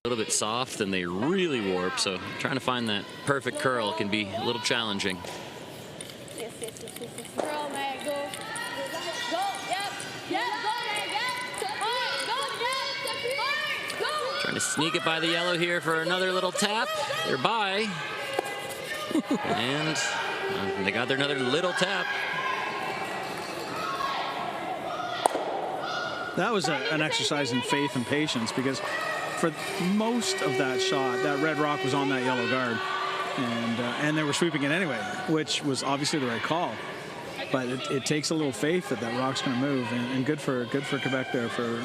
little bit soft and they really warp, so trying to find that perfect curl can be a little challenging. Yes. Curl, man, go. Go, yep. Go, man, go. Trying to sneak it by the yellow here for another little tap. They're by. And they got their another little tap. That was an exercise in faith and patience, because for most of that shot, that red rock was on that yellow guard, and they were sweeping it anyway, which was obviously the right call. But it takes a little faith that that rock's going to move, and good for Quebec there for.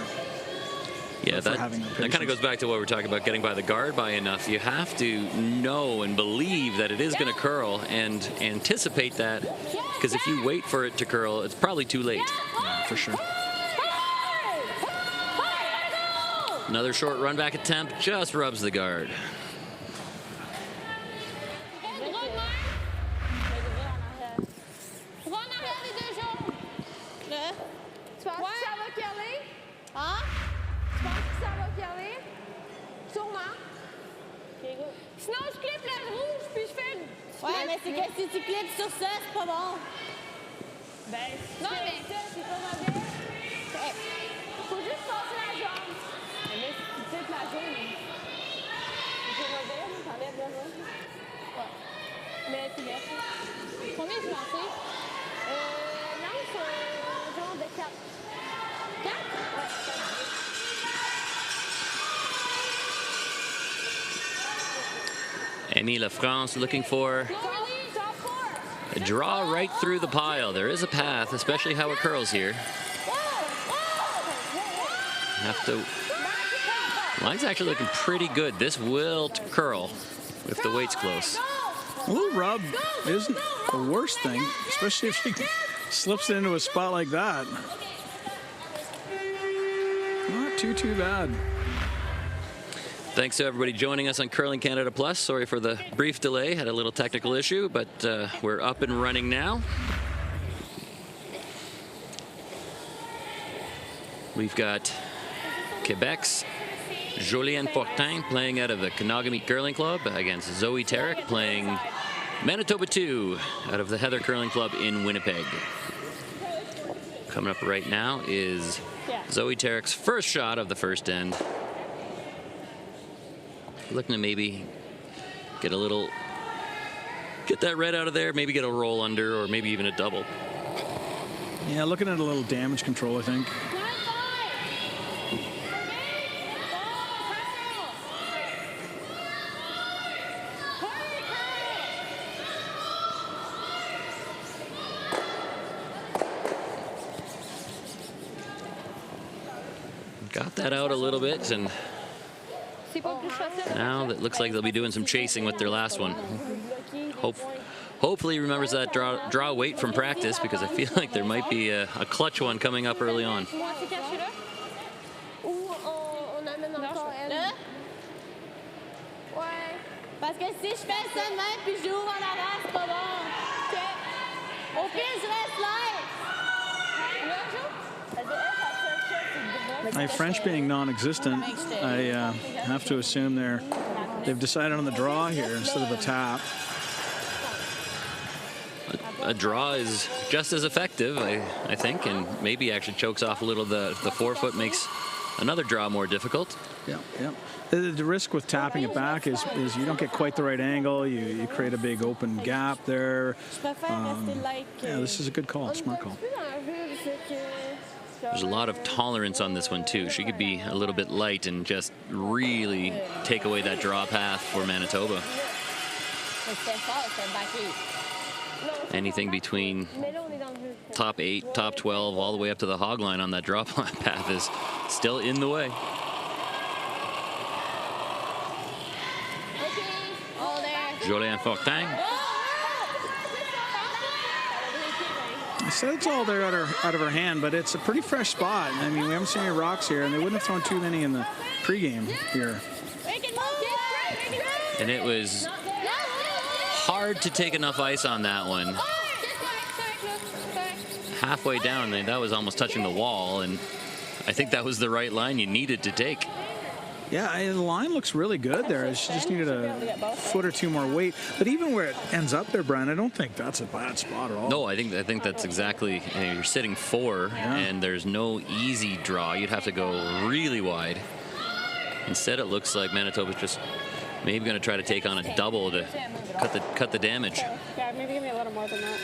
Yeah, that kind of goes back to what we're talking about, getting by the guard by enough. You have to know and believe that it is going to curl and anticipate that, because if you wait for it to curl, it's probably too late. Yeah, for sure. Another short run back attempt, just rubs the guard. Sinon, je clippe le rouge, puis je fais... Ouais, mais c'est que si tu clips sur ça, c'est pas bon. Ben, non, mais ça, c'est pas mauvais. Faut juste passer la jambe. Mais si tu clips la jambe, c'est mauvais, t'enlèves le rouge. Ouais. Mais tu laisses. Combien tu lances? Lance un genre de 4. 4? Ouais, 4. Amy LaFrance looking for a draw right through the pile. There is a path, especially how it curls here. Line's actually looking pretty good. This will curl if the weight's close. A little rub isn't the worst thing, especially if she slips it into a spot like that. Not too bad. Thanks to everybody joining us on Curling Canada Plus. Sorry for the brief delay. Had a little technical issue, but we're up and running now. We've got Quebec's Jolienne Fortin playing out of the Kanagami Curling Club against Zoe Tarek playing Manitoba 2 out of the Heather Curling Club in Winnipeg. Coming up right now is Zoe Tarek's first shot of the first end. Looking to maybe get that red out of there, maybe get a roll under, or maybe even a double. Yeah, looking at a little damage control, I think. Got that out a little bit, and now that looks like they'll be doing some chasing with their last one. Hopefully he remembers that draw weight from practice, because I feel like there might be a clutch one coming up early on. My French being non-existent, I have to assume they've decided on the draw here instead of a tap. A draw is just as effective, I think, and maybe actually chokes off a little the forefoot, makes another draw more difficult. Yeah. The risk with tapping it back is you don't get quite the right angle. You create a big open gap there. Yeah, this is a good call, smart call. There's a lot of tolerance on this one too. She could be a little bit light and just really take away that draw path for Manitoba. Anything between top 8, top 12, all the way up to the hog line on that draw path is still in the way. Jolienne Fortin. I said it's all there out of her hand, but it's a pretty fresh spot. I mean, we haven't seen any rocks here, and they wouldn't have thrown too many in the pregame here. And it was hard to take enough ice on that one. Halfway down, that was almost touching the wall, and I think that was the right line you needed to take. Yeah, the line looks really good there. She just needed a foot or two more weight. But even where it ends up there, Brian, I don't think that's a bad spot at all. No, I think that's exactly. You're sitting 4, and there's no easy draw. You'd have to go really wide. Instead, it looks like Manitoba's just maybe going to try to take on a double to cut the damage. Yeah, maybe give me a little more than that.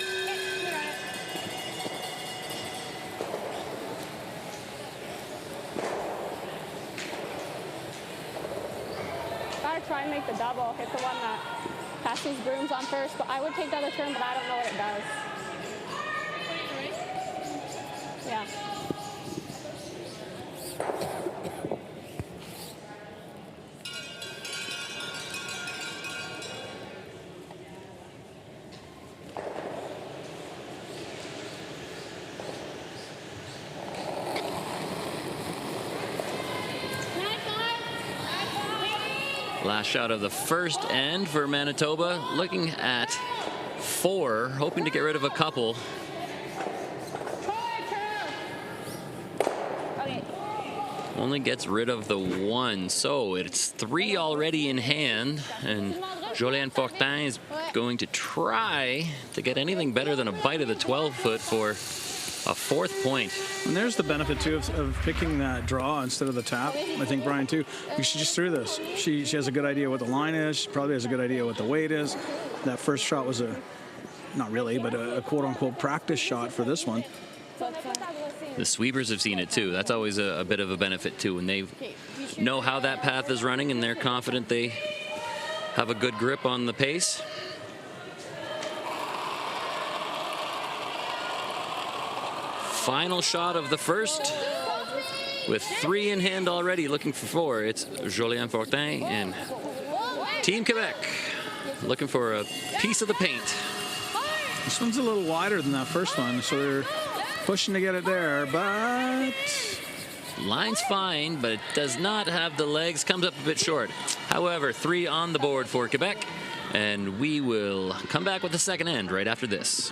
Try and make the double. Hit the one that passed these brooms on first, but I would take the other turn, but I don't know what it does. Yeah. Last shot of the first end for Manitoba, looking at 4, hoping to get rid of a couple. Only gets rid of the 1, so it's 3 already in hand, and Jolien Fortin is going to try to get anything better than a bite of the 12-foot for a 4th point. And there's the benefit, too, of picking that draw instead of the tap. I think, Brian, too, she just threw this. She has a good idea what the line is. She probably has a good idea what the weight is. That first shot was not really, but a quote-unquote practice shot for this one. The sweepers have seen it, too. That's always a bit of a benefit, too. When they know how that path is running and they're confident they have a good grip on the pace. Final shot of the first, with 3 in hand already, looking for 4. It's Jolien Fortin and Team Quebec looking for a piece of the paint. This one's a little wider than that first one, so they're pushing to get it there, but line's fine, but it does not have the legs, comes up a bit short. However, 3 on the board for Quebec, and we will come back with the second end right after this.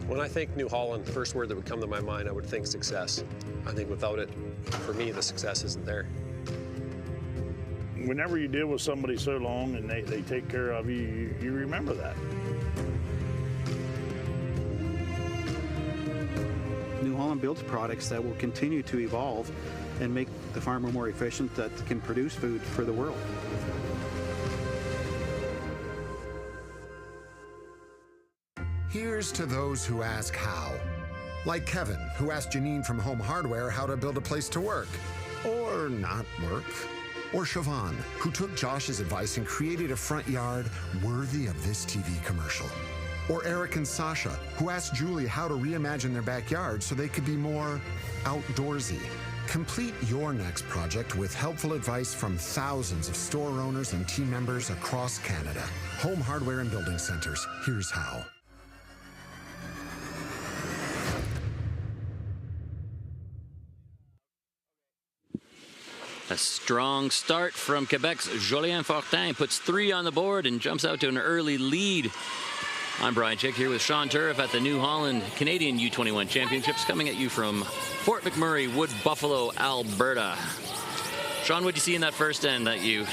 When I think New Holland, the first word that would come to my mind, I would think success. I think without it, for me, the success isn't there. Whenever you deal with somebody so long and they take care of you, you remember that. New Holland builds products that will continue to evolve and make the farmer more efficient, that can produce food for the world. Here's to those who ask how. Like Kevin, who asked Janine from Home Hardware how to build a place to work. Or not work. Or Siobhan, who took Josh's advice and created a front yard worthy of this TV commercial. Or Eric and Sasha, who asked Julie how to reimagine their backyard so they could be more outdoorsy. Complete your next project with helpful advice from thousands of store owners and team members across Canada. Home Hardware and Building Centers. Here's how. A strong start from Quebec's Jolien Fortin, puts 3 on the board and jumps out to an early lead. I'm Brian Chick here with Sean Turf at the New Holland Canadian U21 Championships, coming at you from Fort McMurray, Wood Buffalo, Alberta. Sean, what'd you see in that first end that you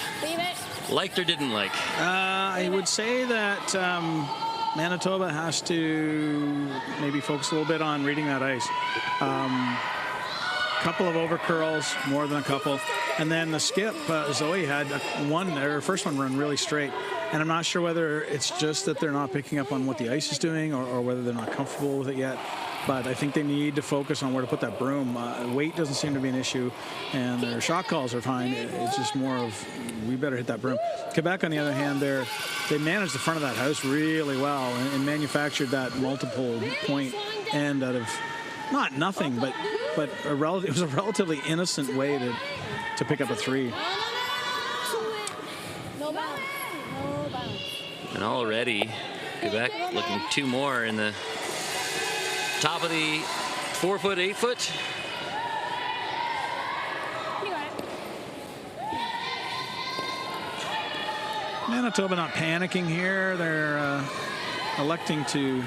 liked or didn't like? I would say that Manitoba has to maybe focus a little bit on reading that ice. Couple of over curls, more than a couple. And then the skip, Zoe had her first one run really straight. And I'm not sure whether it's just that they're not picking up on what the ice is doing or whether they're not comfortable with it yet. But I think they need to focus on where to put that broom. Weight doesn't seem to be an issue, and their shot calls are fine. It's just more of, we better hit that broom. Quebec, on the other hand, they managed the front of that house really well and manufactured that multiple point end out of not nothing, but it was a relatively innocent way to pick up a 3. No bounce. No bounce. And already, Quebec looking 2 more in the top of the 4-foot, 8-foot. Manitoba not panicking here. They're electing to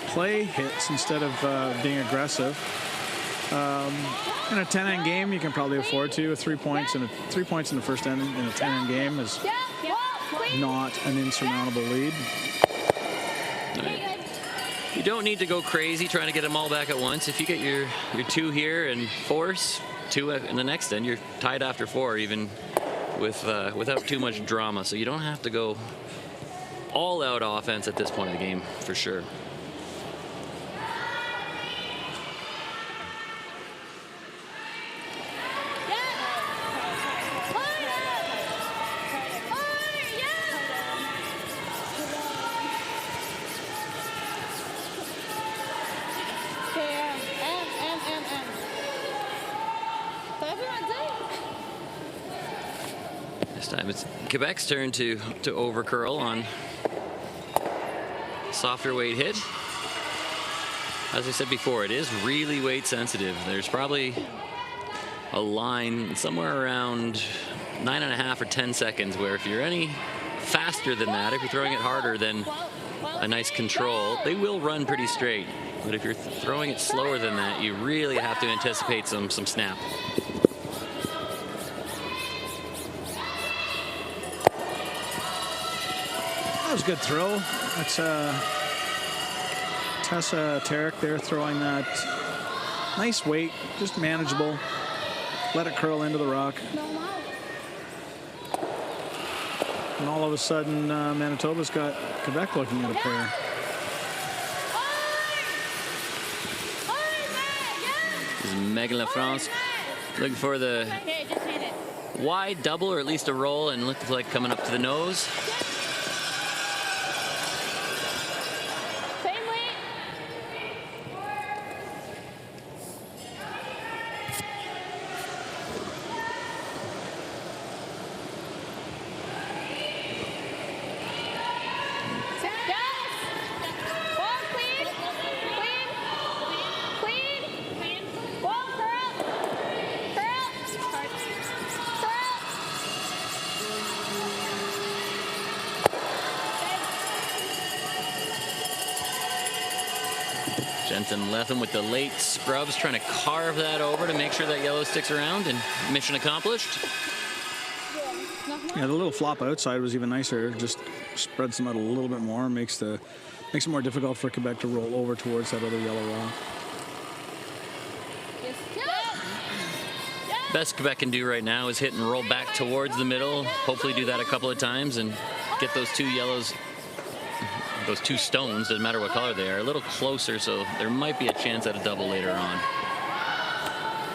play hits instead of being aggressive. In a 10-end game, you can probably afford to. 3 points in the first end in a 10-end game is not an insurmountable lead. You don't need to go crazy trying to get them all back at once. If you get your 2 here and force 2 in the next end, you're tied after 4, even without too much drama. So you don't have to go all out offense at this point of the game for sure. This time it's Quebec's turn to overcurl on softer weight hit. As I said before, it is really weight sensitive. There's probably a line somewhere around 9.5 or 10 seconds where if you're any faster than that, if you're throwing it harder than a nice control, they will run pretty straight. But if you're throwing it slower than that, you really have to anticipate some snap. That was a good throw. That's Tessa Tarek there throwing that nice weight, just manageable. Let it curl into the rock. And all of a sudden, Manitoba's got Quebec looking at a pair. This is Megan LaFrance looking for the wide double or at least a roll, and looks like coming up to the nose. Jensen Lethem with the late scrubs trying to carve that over to make sure that yellow sticks around, and mission accomplished. Yeah, the little flop outside was even nicer. Just spreads them out a little bit more, makes it more difficult for Quebec to roll over towards that other yellow rock. Best Quebec can do right now is hit and roll back towards the middle. Hopefully do that a couple of times and get those 2 yellows, those 2 stones, doesn't matter what color they are, a little closer, so there might be a chance at a double later on.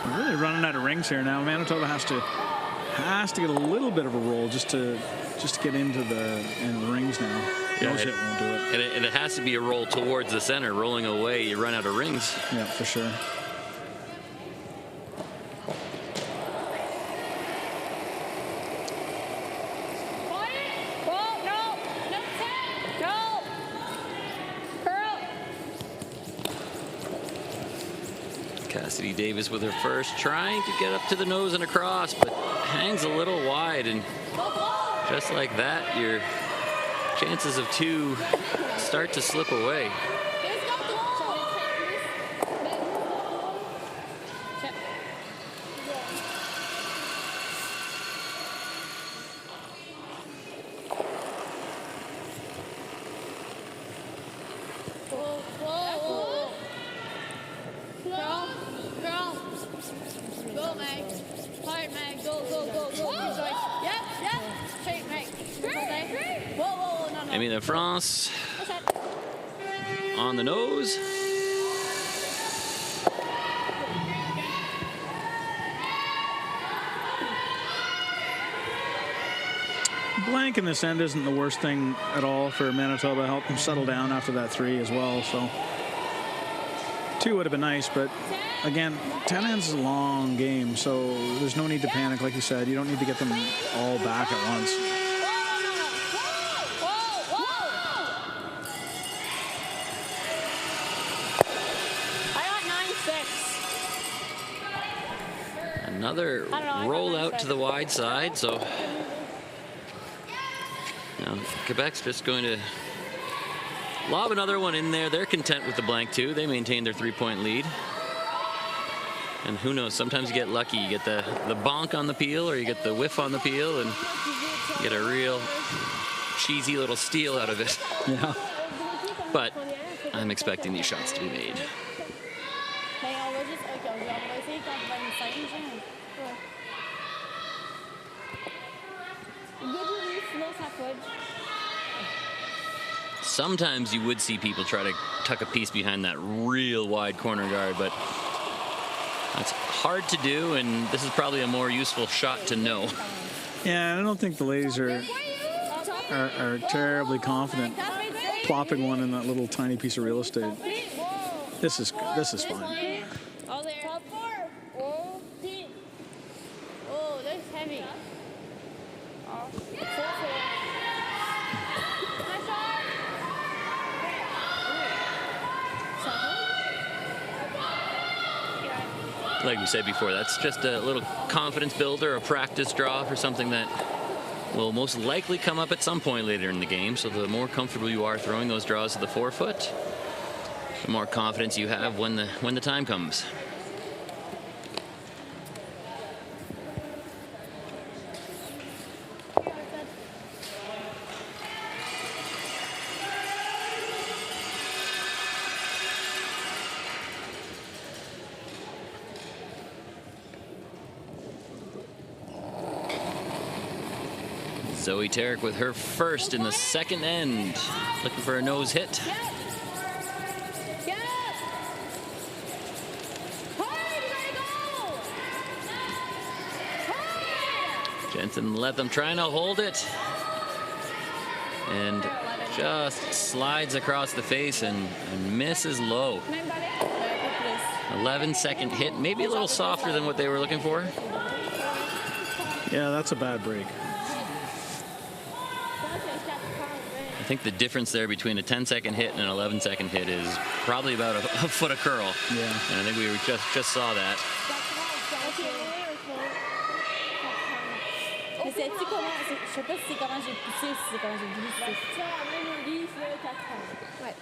We're really running out of rings here now. Manitoba has to get a little bit of a roll just to get into the rings now. Yeah, Nose hit won't do it. And it has to be a roll towards the center. Rolling away, you run out of rings. Yeah, for sure. Cassidy Davis with her first, trying to get up to the nose and across, but hangs a little wide, and just like that, your chances of 2 start to slip away. Go, Mag. Hard, Mag. Go. Amy de France on the nose. Blank in this end isn't the worst thing at all for Manitoba. Helped them settle down after that 3 as well. So 2 would have been nice, but again, 10 ends is a long game, so there's no need to panic. Like you said, you don't need to get them all back at once. Another roll out to the wide side, so now Quebec's just going to lob another one in there. They're content with the blank 2. They maintain their 3-point lead. And who knows, sometimes you get lucky. You get the bonk on the peel, or you get the whiff on the peel, and you get a real cheesy little steal out of it. Yeah. But I'm expecting these shots to be made. Sometimes you would see people try to tuck a piece behind that real wide corner guard, but that's hard to do, and this is probably a more useful shot to know. Yeah, I don't think the ladies are terribly confident plopping one in that little tiny piece of real estate. This is fine. Oh, that's heavy. Like we said before, that's just a little confidence builder, a practice draw for something that will most likely come up at some point later in the game. So the more comfortable you are throwing those draws to the forefoot, the more confidence you have when the time comes. Zoe Tarek with her first in the second end, looking for a nose hit. Jensen let them trying to hold it, and just slides across the face and misses low. 11-second hit, maybe a little softer than what they were looking for. Yeah, that's a bad break. I think the difference there between a 10-second hit and an 11-second hit is probably about a foot of curl. Yeah. And I think we just saw that. Mais sais-tu comment... Je sais pas si c'est comment j'ai poussé ou si c'est comment j'ai glissé. Ça, même au livre, 4 ans. Ouais.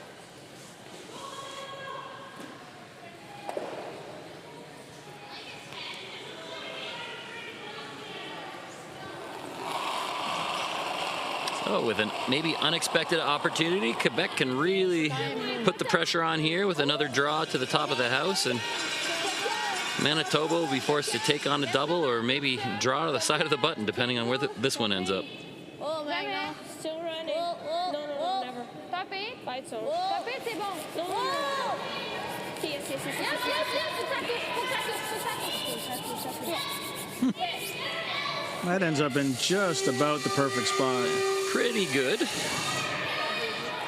So with a maybe unexpected opportunity, Quebec can really put the pressure on here with another draw to the top of the house, and Manitoba will be forced to take on a double or maybe draw to the side of the button, depending on where this one ends up. Oh, maintenant. Still running. No, never. Top 8. Fight so. Top 8, c'est bon. No. Yes. That ends up in just about the perfect spot. Pretty good.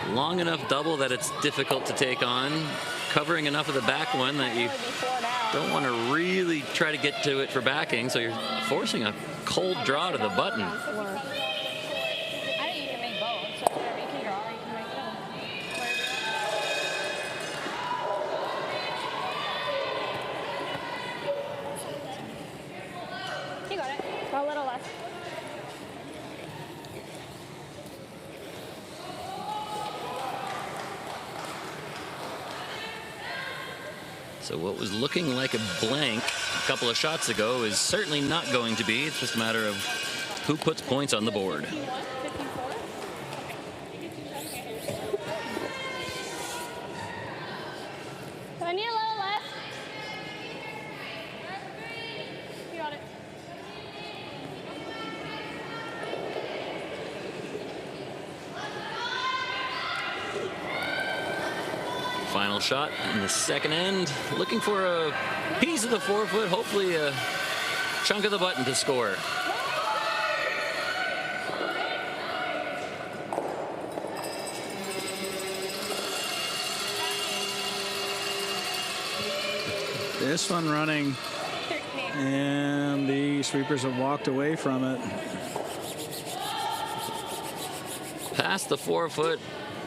Long enough double that it's difficult to take on. Covering enough of the back one that you don't want to really try to get to it for backing, so you're forcing a cold draw to the button. You got it. A little less. So what was looking like a blank a couple of shots ago is certainly not going to be. It's just a matter of who puts points on the board. I need a little less. You got it. Final shot in the second end. Looking for a piece of the forefoot, hopefully a chunk of the button to score. This one running, and the sweepers have walked away from it. Past the 4-foot,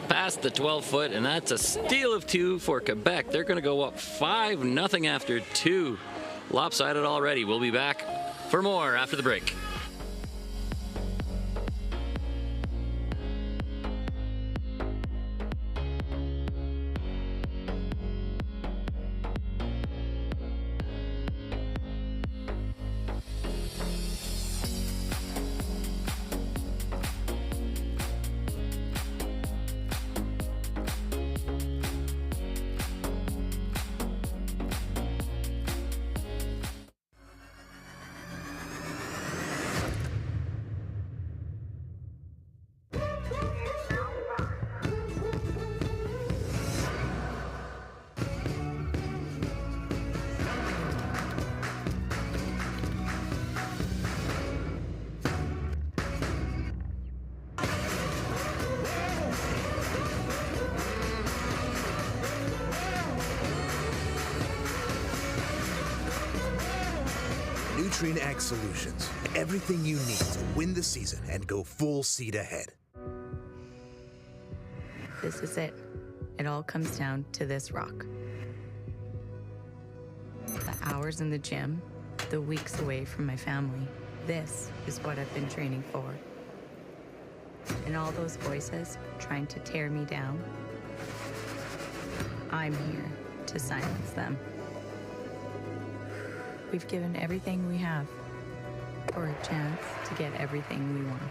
past the 12-foot, and that's a steal of 2 for Quebec. They're going to go up 5-0 after 2. Lopsided already. We'll be back for more after the break. Ag Solutions. Everything you need to win the season and go full seat ahead. This is it. It all comes down to this rock. The hours in the gym, the weeks away from my family. This is what I've been training for. And all those voices trying to tear me down, I'm here to silence them. We've given everything we have for a chance to get everything we want.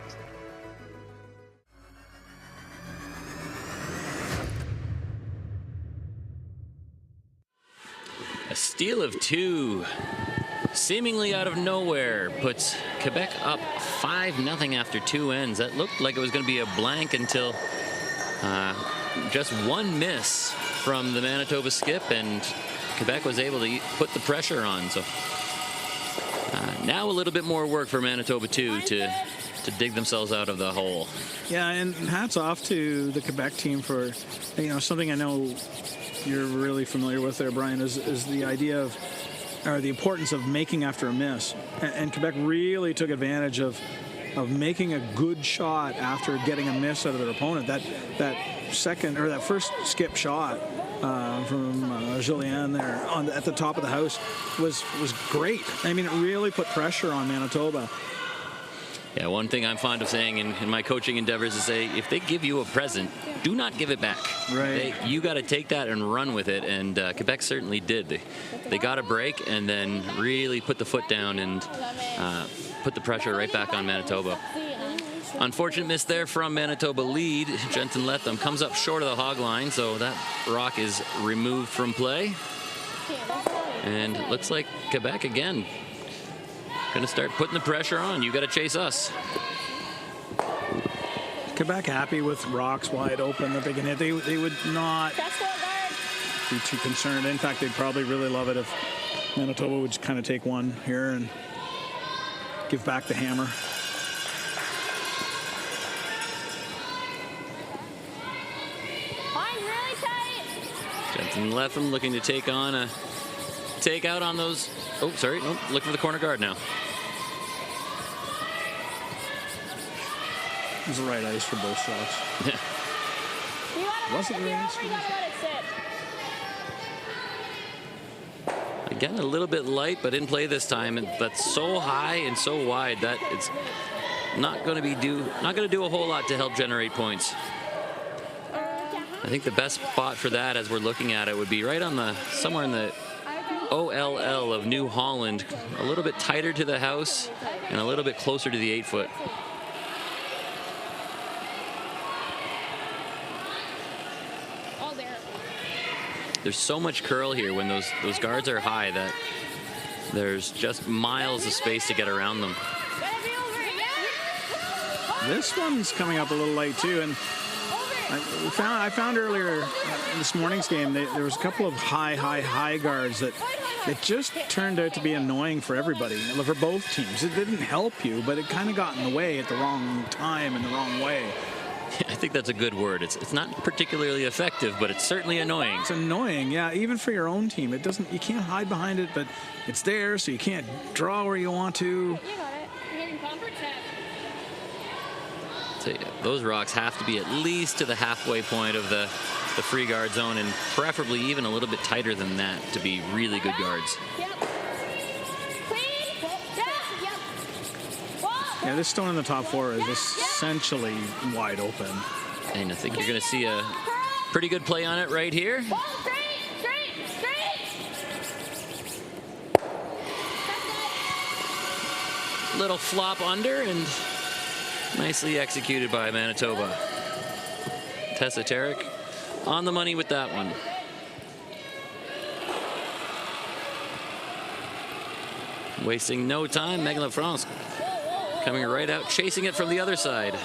A steal of 2, seemingly out of nowhere, puts Quebec up 5-0 after 2 ends. That looked like it was going to be a blank until just one miss from the Manitoba skip, and Quebec was able to put the pressure on. So now a little bit more work for Manitoba too to dig themselves out of the hole. Yeah, and hats off to the Quebec team for, something I know you're really familiar with there, Brian, is the idea of, or the importance of making after a miss. And Quebec really took advantage of making a good shot after getting a miss out of their opponent. That second, or that first skip shot from Julien there at the top of the house was great. I mean, it really put pressure on Manitoba. Yeah, one thing I'm fond of saying in my coaching endeavors is say, if they give you a present, do not give it back. Right. You got to take that and run with it, and Quebec certainly did. They got a break and then really put the foot down and put the pressure right back on Manitoba. Unfortunate miss there from Manitoba lead. Jensen Letham comes up short of the hog line, so that rock is removed from play. And it looks like Quebec again going to start putting the pressure on. You got to chase us. Quebec happy with rocks wide open that they can hit. They would not be too concerned. In fact, they'd probably really love it if Manitoba would just kind of take one here and give back the hammer. Jensen Letham looking to take on a takeout on those. Oh, sorry. Oh, looking for the corner guard now. It was the right ice for both shots. Wasn't the right ice. Again, a little bit light, but in play this time. But so high and so wide that it's not going to do a whole lot to help generate points. I think the best spot for that, as we're looking at it, would be right on somewhere in the OLL of New Holland, a little bit tighter to the house and a little bit closer to the 8-foot. There's so much curl here when those guards are high that there's just miles of space to get around them. This one's coming up a little late too, and I found earlier in this morning's game there was a couple of high guards that just turned out to be annoying for everybody, for both teams. It didn't help you, but it kind of got in the way at the wrong time and the wrong way. I think that's a good word. It's not particularly effective, but it's certainly annoying. It's annoying, yeah, even for your own team. You can't hide behind it, but it's there, so you can't draw where you want to. You got it. You're getting comfort check. So, those rocks have to be at least to the halfway point of the free guard zone, and preferably even a little bit tighter than that to be really good guards. Yep. Yeah, this stone in the top 4 is essentially wide open. And I think you're going to see a pretty good play on it right here. Little flop under and nicely executed by Manitoba. Tessa Tarek on the money with that one. Wasting no time, Megan LaFrance coming right out, chasing it from the other side.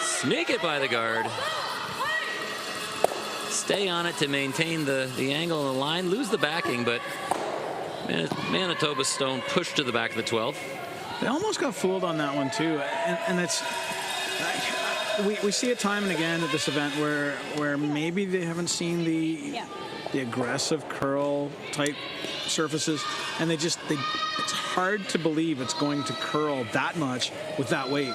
Sneak it by the guard. Stay on it to maintain the angle on the line. Lose the backing, but Manitoba's stone pushed to the back of the 12. They almost got fooled on that one too, and it's we see it time and again at this event where maybe they haven't seen the aggressive curl type surfaces, and it's hard to believe it's going to curl that much with that weight.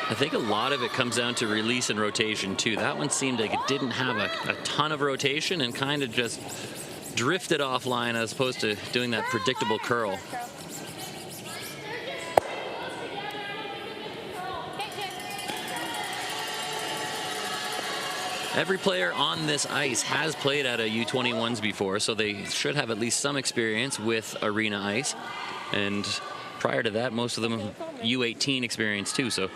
I think a lot of it comes down to release and rotation too. That one seemed like it didn't have a ton of rotation and kind of just drifted offline as opposed to doing that predictable curl. Every player on this ice has played at a U21s before, so they should have at least some experience with arena ice. And prior to that, most of them U18 experience too. So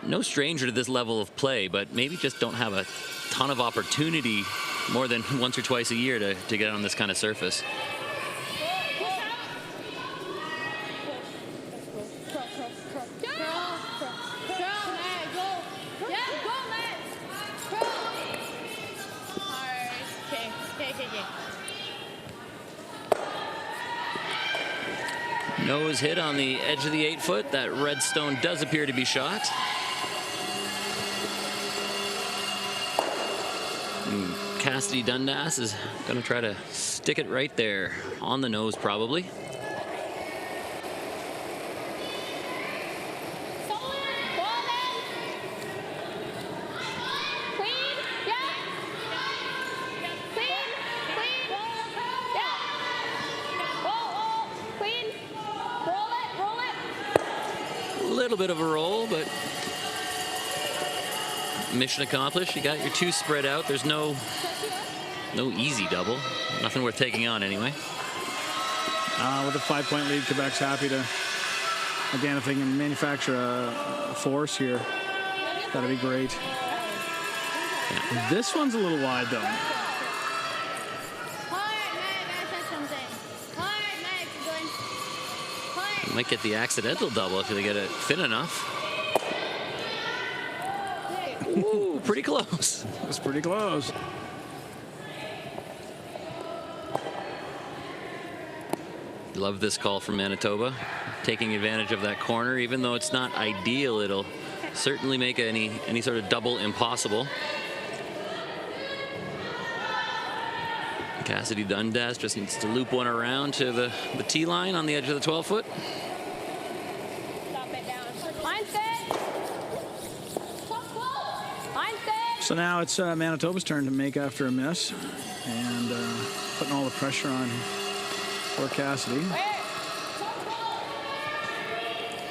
no stranger to this level of play, but maybe just don't have a ton of opportunity more than once or twice a year to get on this kind of surface. Nose hit on the edge of the 8-foot. That red stone does appear to be shot. And Cassidy Dundas is going to try to stick it right there on the nose, probably. Bit of a roll, but mission accomplished. You got your 2 spread out. There's no easy double. Nothing worth taking on anyway. With a 5-point lead, Quebec's happy to, again, if they can manufacture a force here, that'd be great. Yeah. This one's a little wide though. Might get the accidental double if they get it thin enough. Ooh, pretty close. It was pretty close. Love this call from Manitoba, taking advantage of that corner. Even though it's not ideal, it'll certainly make any sort of double impossible. Cassidy Dundas just needs to loop one around to the tee line on the edge of the 12-foot. So now it's Manitoba's turn to make after a miss, and putting all the pressure on poor Cassidy.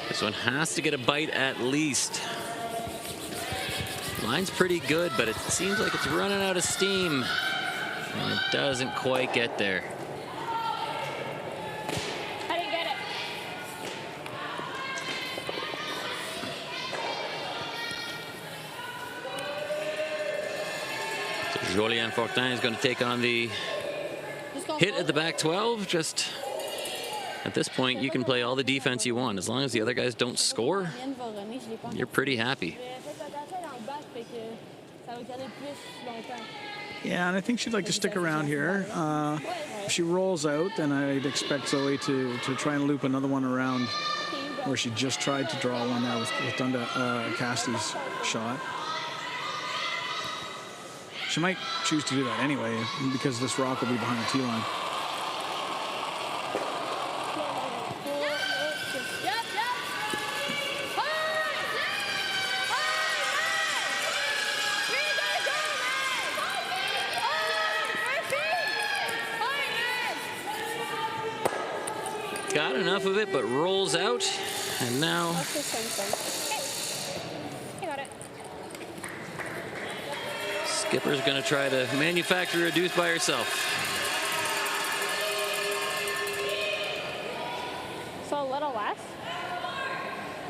This one has to get a bite at least. Line's pretty good, but it seems like it's running out of steam. And it doesn't quite get there. I didn't get it. So Julien Fortin is going to take on the hit at the back 12. Just at this point, you can play all the defense you want. As long as the other guys don't score, you're pretty happy. Yeah, and I think she'd like to stick around here. If she rolls out, then I'd expect Zoe to try and loop another one around where she just tried to draw one there with Dunda Cassidy's shot. She might choose to do that anyway because this rock will be behind the tee line. Got enough of it, but rolls out. And now Skipper's going to try to manufacture a deuce by herself. So a little less?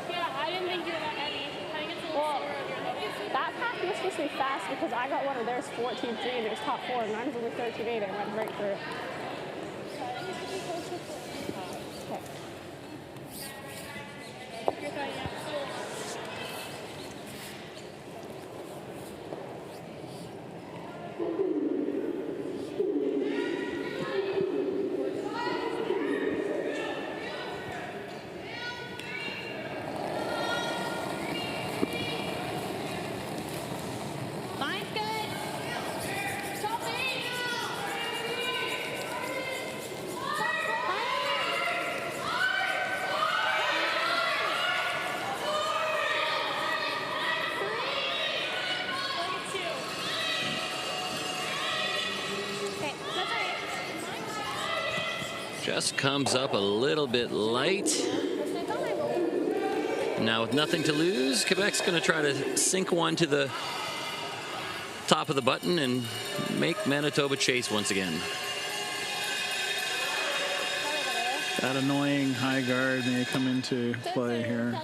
Yeah, I didn't think you were that heavy. I think it's a little Well, slower on your that pack was supposed to be fast because I got one of theirs 14.3 and it was top 4 and mine was only 13.8 and I went right through it. Mine's good. Top 8. Okay, that's all right. Just comes up a little bit light. Now with nothing to lose, Quebec's going to try to sink one to the top of the button and make Manitoba chase once again. That annoying high guard may come into play here.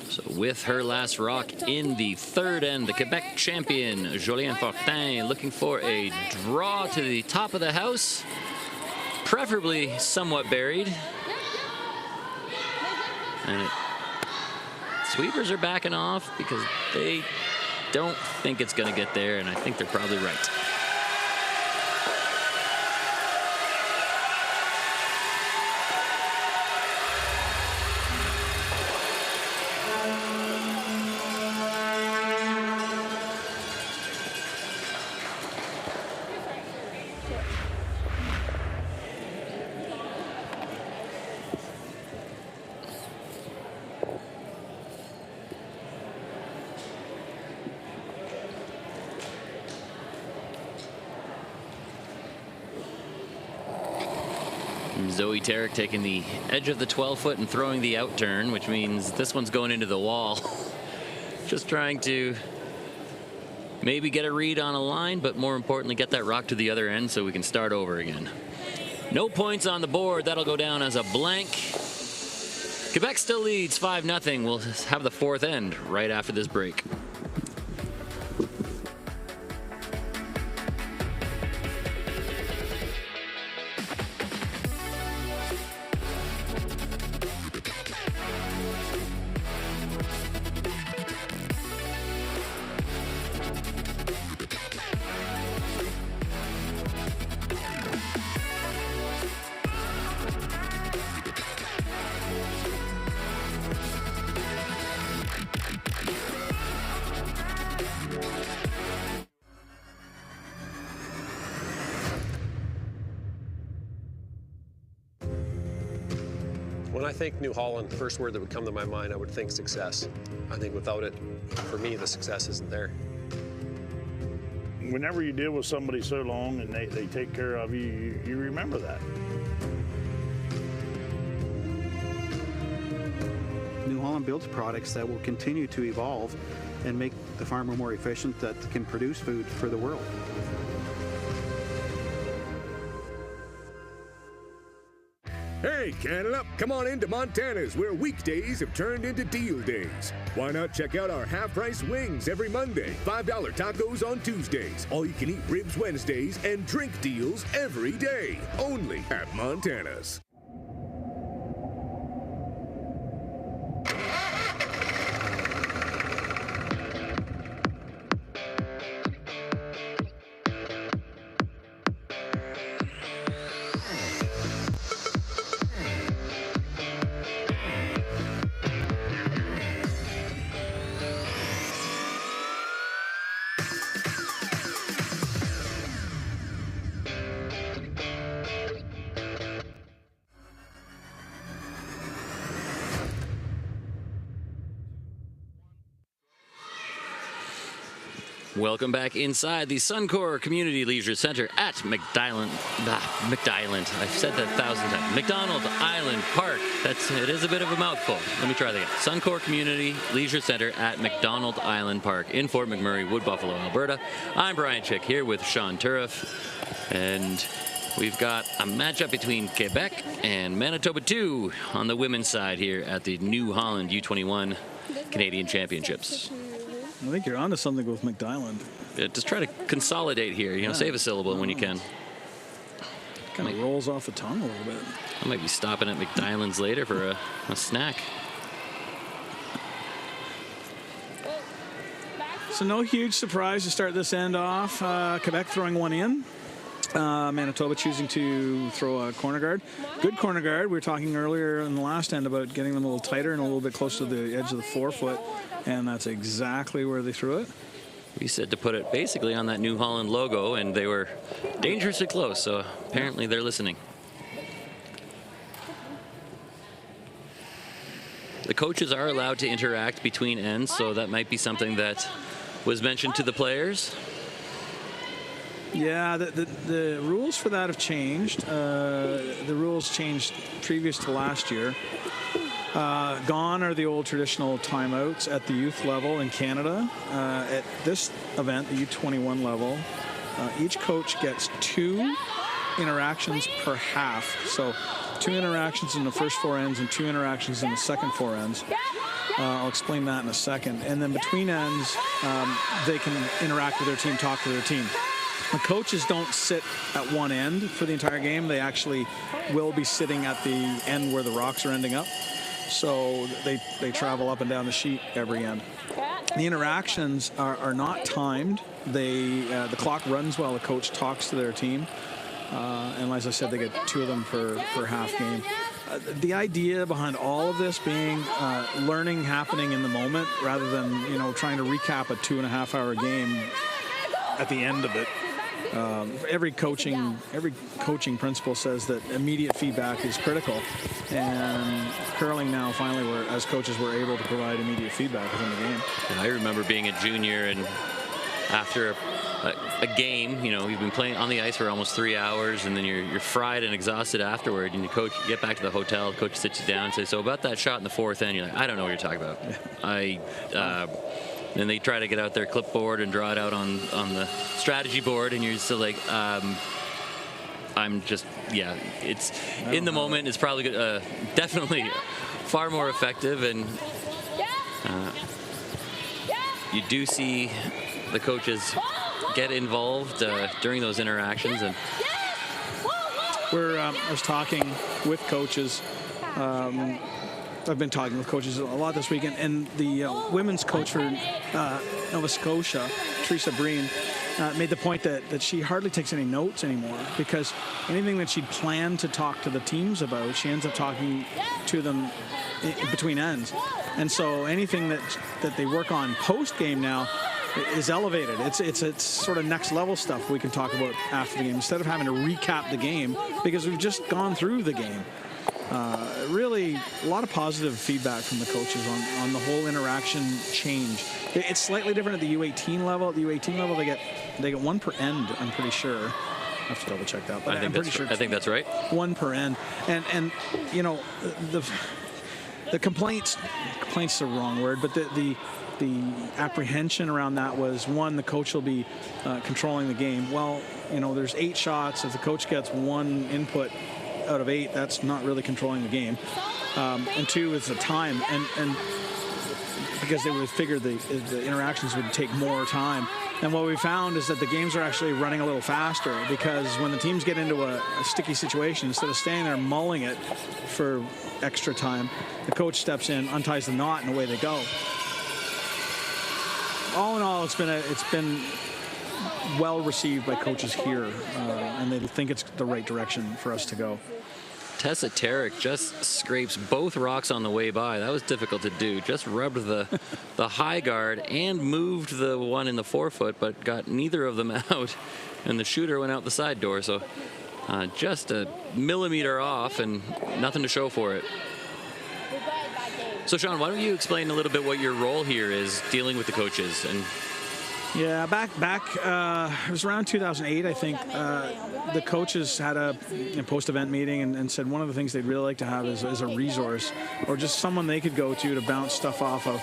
So with her last rock in the third end, the Quebec champion, Jolien Fortin, looking for a draw to the top of the house, preferably somewhat buried. And sweepers are backing off because they don't think it's going to get there, and I think they're probably right. Zoe Tarek taking the edge of the 12-foot and throwing the out turn, which means this one's going into the wall. Just trying to maybe get a read on a line, but more importantly, get that rock to the other end so we can start over again. No points on the board. That'll go down as a blank. Quebec still leads 5-0. We'll have the fourth end right after this break. When I think New Holland, the first word that would come to my mind, I would think success. I think without it, for me, the success isn't there. Whenever you deal with somebody so long and they take care of you, you remember that. New Holland Holland builds products that will continue to evolve and make the farmer more efficient, that can produce food for the world. Hey, Canada, come on into Montana's, where weekdays have turned into deal days. Why not check out our half-price wings every Monday, $5 tacos on Tuesdays, all-you-can-eat ribs Wednesdays, and drink deals every day, only at Montana's. Welcome back inside the Suncor Community Leisure Center at McDisland. I've said that 1,000 times. McDonald Island Park. It is a bit of a mouthful. Let me try that again. Suncor Community Leisure Center at McDonald Island Park in Fort McMurray, Wood Buffalo, Alberta. I'm Brian Chick here with Sean Turriff, and we've got a matchup between Quebec and Manitoba 2 on the women's side here at the New Holland U21 Canadian Championships. I think you're onto something with McDisland. Yeah, just try to consolidate here. You know, save a syllable when you can. Kind of rolls off the tongue a little bit. I might be stopping at McDisland's later for a snack. So no huge surprise to start this end off. Quebec throwing one in. Manitoba choosing to throw a corner guard. Good corner guard. We were talking earlier in the last end about getting them a little tighter and a little bit closer to the edge of the forefoot, and that's exactly where they threw it. We said to put it basically on that New Holland logo, and they were dangerously close, so apparently they're listening. The coaches are allowed to interact between ends, so that might be something that was mentioned to the players. Yeah, the rules for that have changed. The rules changed previous to last year. Gone are the old traditional timeouts at the youth level in Canada. At this event, the U21 level, each coach gets 2 interactions per half. So 2 interactions in the first 4 ends and 2 interactions in the second 4 ends. I'll explain that in a second. And then between ends, they can interact with their team, talk to their team. The coaches don't sit at one end for the entire game. They actually will be sitting at the end where the rocks are ending up. So they travel up and down the sheet every end. The interactions are not timed. The clock runs while the coach talks to their team. And as I said, they get 2 of them per half game. The idea behind all of this being learning happening in the moment rather than, trying to recap a 2.5-hour game at the end of it. Every coaching principle says that immediate feedback is critical, and curling now finally, as coaches, we're able to provide immediate feedback within the game. I remember being a junior, and after a game, you've been playing on the ice for almost 3 hours, and then you're fried and exhausted afterward, and you get back to the hotel, the coach sits you down and says, so about that shot in the 4th end, you're like, I don't know what you're talking about. Yeah. Then they try to get out their clipboard and draw it out on the strategy board, and you're still like, it's in the moment. It's probably definitely far more effective, and you do see the coaches get involved during those interactions. And I was talking with coaches. I've been talking with coaches a lot this weekend, and the women's coach for Nova Scotia, Teresa Breen, made the point that she hardly takes any notes anymore, because anything that she'd planned to talk to the teams about, she ends up talking to them in between ends. And so anything that they work on post-game now is elevated. It's sort of next level stuff we can talk about after the game, instead of having to recap the game, because we've just gone through the game. Really, a lot of positive feedback from the coaches on the whole interaction change. It's slightly different at the U18 level. At the U18 level, they get 1 per end, I'm pretty sure. I have to double check that, but I'm pretty sure. I think that's right. 1 per end, and the complaints is the wrong word, but the apprehension around that was, one, the coach will be controlling the game. Well, you know, there's 8 shots. If the coach gets 1 input out of 8, that's not really controlling the game. And 2 is the time, and because they would figure the interactions would take more time. And what we found is that the games are actually running a little faster, because when the teams get into a sticky situation, instead of standing there mulling it for extra time, the coach steps in, unties the knot, and away they go. All in all, it's been well received by coaches here, and they think it's the right direction for us to go. Tessa Tarek just scrapes both rocks on the way by. That was difficult to do. Just rubbed the high guard and moved the one in the forefoot, but got neither of them out, and the shooter went out the side door. So just a millimeter off and nothing to show for it. So Sean, why don't you explain a little bit what your role here is dealing with the coaches? And yeah, back it was around 2008, I think. The coaches had a post-event meeting and said one of the things they'd really like to have is a resource, or just someone they could go to bounce stuff off of.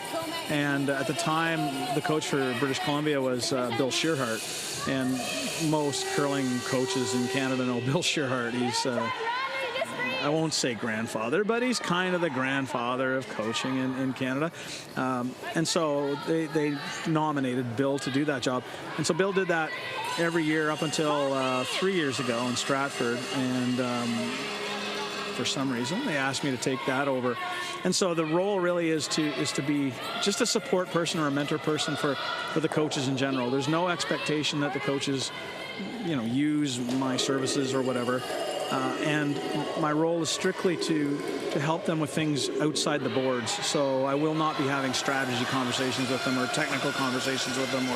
And at the time, the coach for British Columbia was Bill Shearhart, and most curling coaches in Canada know Bill Shearhart. He's I won't say grandfather, but he's kind of the grandfather of coaching in Canada. And so they nominated Bill to do that job. And so Bill did that every year up until 3 years ago in Stratford. And for some reason, they asked me to take that over. And so the role really is to be just a support person or a mentor person for the coaches in general. There's no expectation that the coaches, use my services or whatever. And my role is strictly to help them with things outside the boards. So I will not be having strategy conversations with them or technical conversations with them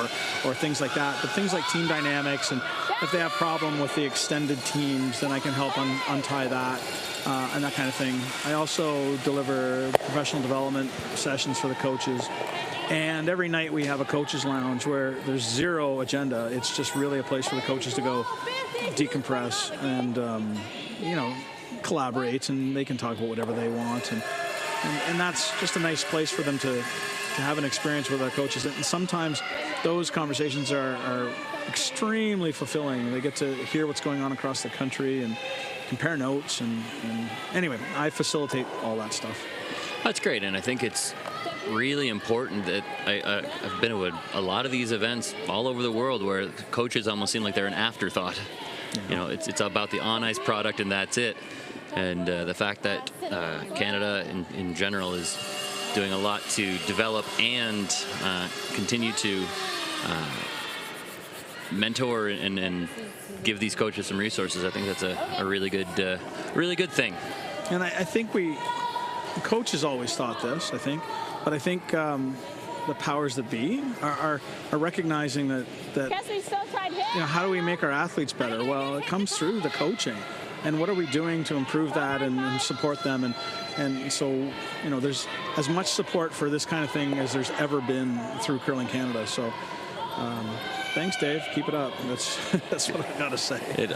or things like that. But things like team dynamics, and if they have a problem with the extended teams, then I can help untie that and that kind of thing. I also deliver professional development sessions for the coaches. And every night we have a coaches lounge where there's zero agenda. It's just really a place for the coaches to go decompress and, collaborate, and they can talk about whatever they want. And that's just a nice place for them to have an experience with our coaches. And sometimes those conversations are extremely fulfilling. They get to hear what's going on across the country and compare notes. And anyway, I facilitate all that stuff. That's great, and I think it's really important that I've been to a lot of these events all over the world where coaches almost seem like they're an afterthought. It's about the on-ice product, and that's it. And the fact that Canada in general is doing a lot to develop and continue to mentor and give these coaches some resources, I think that's a really good thing. And I think the coaches always thought this, I think. But I think the powers that be are recognizing that how do we make our athletes better? Well, it comes through the coaching. And what are we doing to improve that and support them? And so, there's as much support for this kind of thing as there's ever been through Curling Canada. So thanks, Dave. Keep it up. That's what I got to say.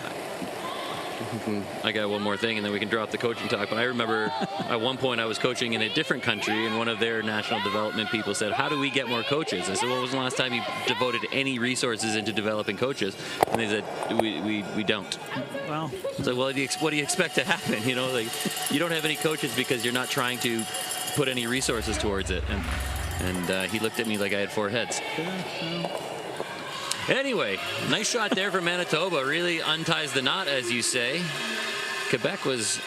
I got one more thing, and then we can drop the coaching talk. But I remember at one point I was coaching in a different country, and one of their national development people said, "How do we get more coaches?" I said, "Well, when was the last time you devoted any resources into developing coaches?" And they said, "We don't." Wow. So, well, what do you expect to happen? You don't have any coaches because you're not trying to put any resources towards it. And he looked at me like I had 4 heads. Anyway, nice shot there from Manitoba. Really unties the knot, as you say. Quebec was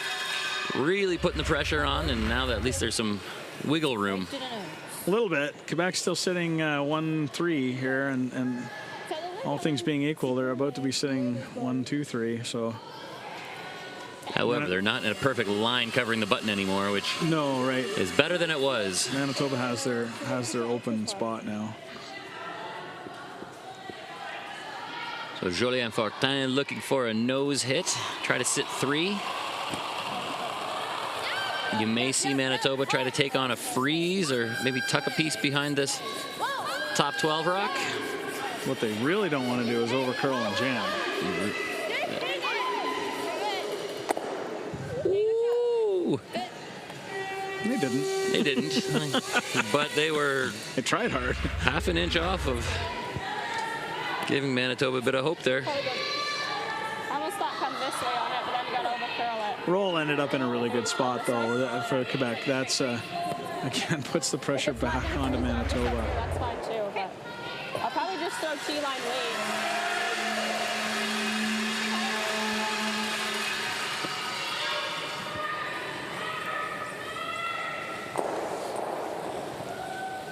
really putting the pressure on, and now that at least there's some wiggle room. A little bit. Quebec's still sitting 1-3 here, and all things being equal, they're about to be sitting 1-2-3. So. However, they're not in a perfect line covering the button anymore, which is better than it was. Manitoba has their open spot now. So Julien Fortin looking for a nose hit. Try to sit 3. You may see Manitoba try to take on a freeze or maybe tuck a piece behind this top 12 rock. What they really don't want to do is over-curl and jam. Ooh. They didn't. They didn't. But they were... They tried hard. Half an inch off of giving Manitoba a bit of hope there. I almost thought come this way on it, but then you got to overcurl it. Roll ended up in a really good spot, though, for Quebec. That's, again, puts the pressure back onto Manitoba. That's fine, too, but I'll probably just throw T-line lead.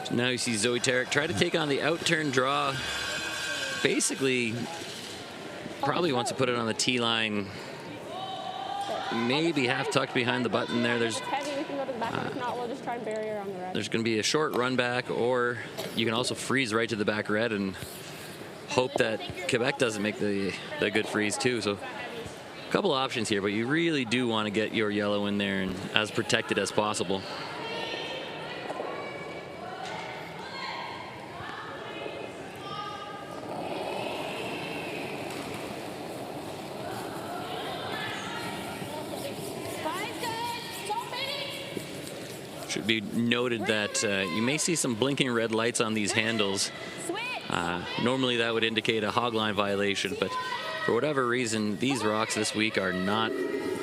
Now you see Zoe Tarek try to take on the out-turn draw. Basically, probably wants to put it on the tee line. Maybe half tucked behind the button there. There's going to be a short run back, or you can also freeze right to the back red and hope that Quebec doesn't make the good freeze too. So a couple options here, but you really do want to get your yellow in there and as protected as possible. Should be noted that you may see some blinking red lights on these handles. Normally that would indicate a hogline violation, but for whatever reason, these rocks this week are not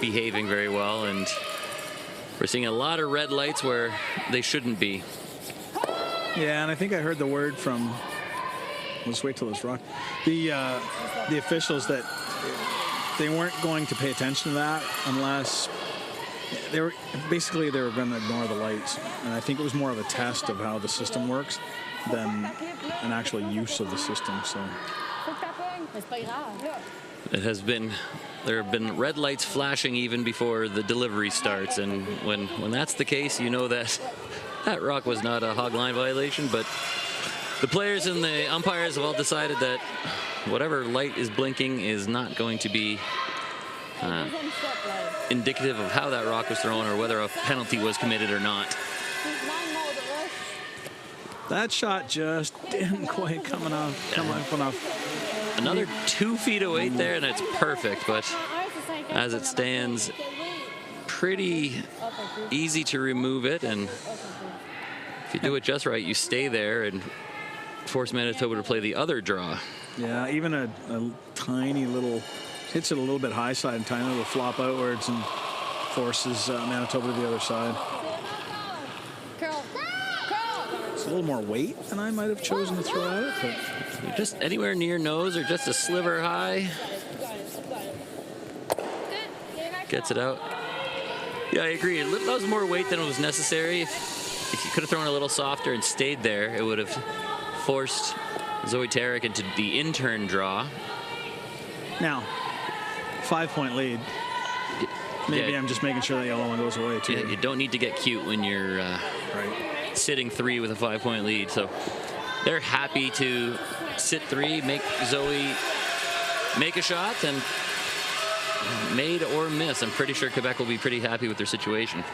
behaving very well, and we're seeing a lot of red lights where they shouldn't be. Yeah, and I think I heard the word from, let's wait till this rock, the officials that they weren't going to pay attention to that unless they were going to ignore the lights. And I think it was more of a test of how the system works than an actual use of the system. So there have been red lights flashing even before the delivery starts, and when that's the case, you know that rock was not a hog line violation. But the players and the umpires have all decided that whatever light is blinking is not going to be indicative of how that rock was thrown or whether a penalty was committed or not. That shot just didn't quite come up enough. Another 2 feet away there, and it's perfect, but as it stands, pretty easy to remove it, and if you do it just right, you stay there and force Manitoba to play the other draw. Yeah, even a tiny little, hits it a little bit high side and tiny little flop outwards and forces Manitoba to the other side. It's a little more weight than I might have chosen to throw at it, but just anywhere near nose or just a sliver high. Gets it out. Yeah, I agree. That was more weight than was necessary. If you could have thrown a little softer and stayed there, it would have forced Zoe Tarek into the in-turn draw. Now, 5-point lead. Maybe I'm just making sure that yellow one goes away, too. Yeah, you don't need to get cute when you're sitting 3 with a 5-point lead. So they're happy to sit 3, make Zoe make a shot, and made or miss. I'm pretty sure Quebec will be pretty happy with their situation.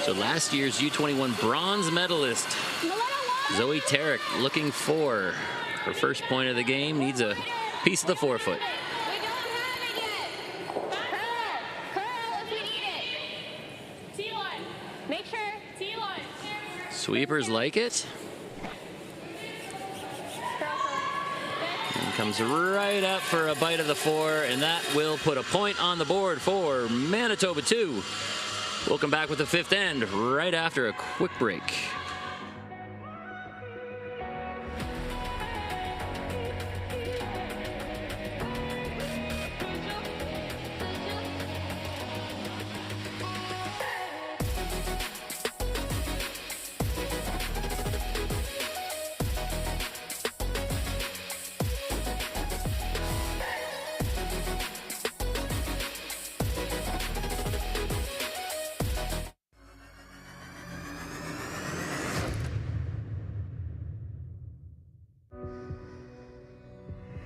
So last year's U21 bronze medalist, Zoe Tarek, looking for her first point of the game, needs a piece of the forefoot. Make sure, T-line. Sweepers like it. And comes right up for a bite of the 4, and that will put a point on the board for Manitoba 2. We'll come back with the 5th end right after a quick break.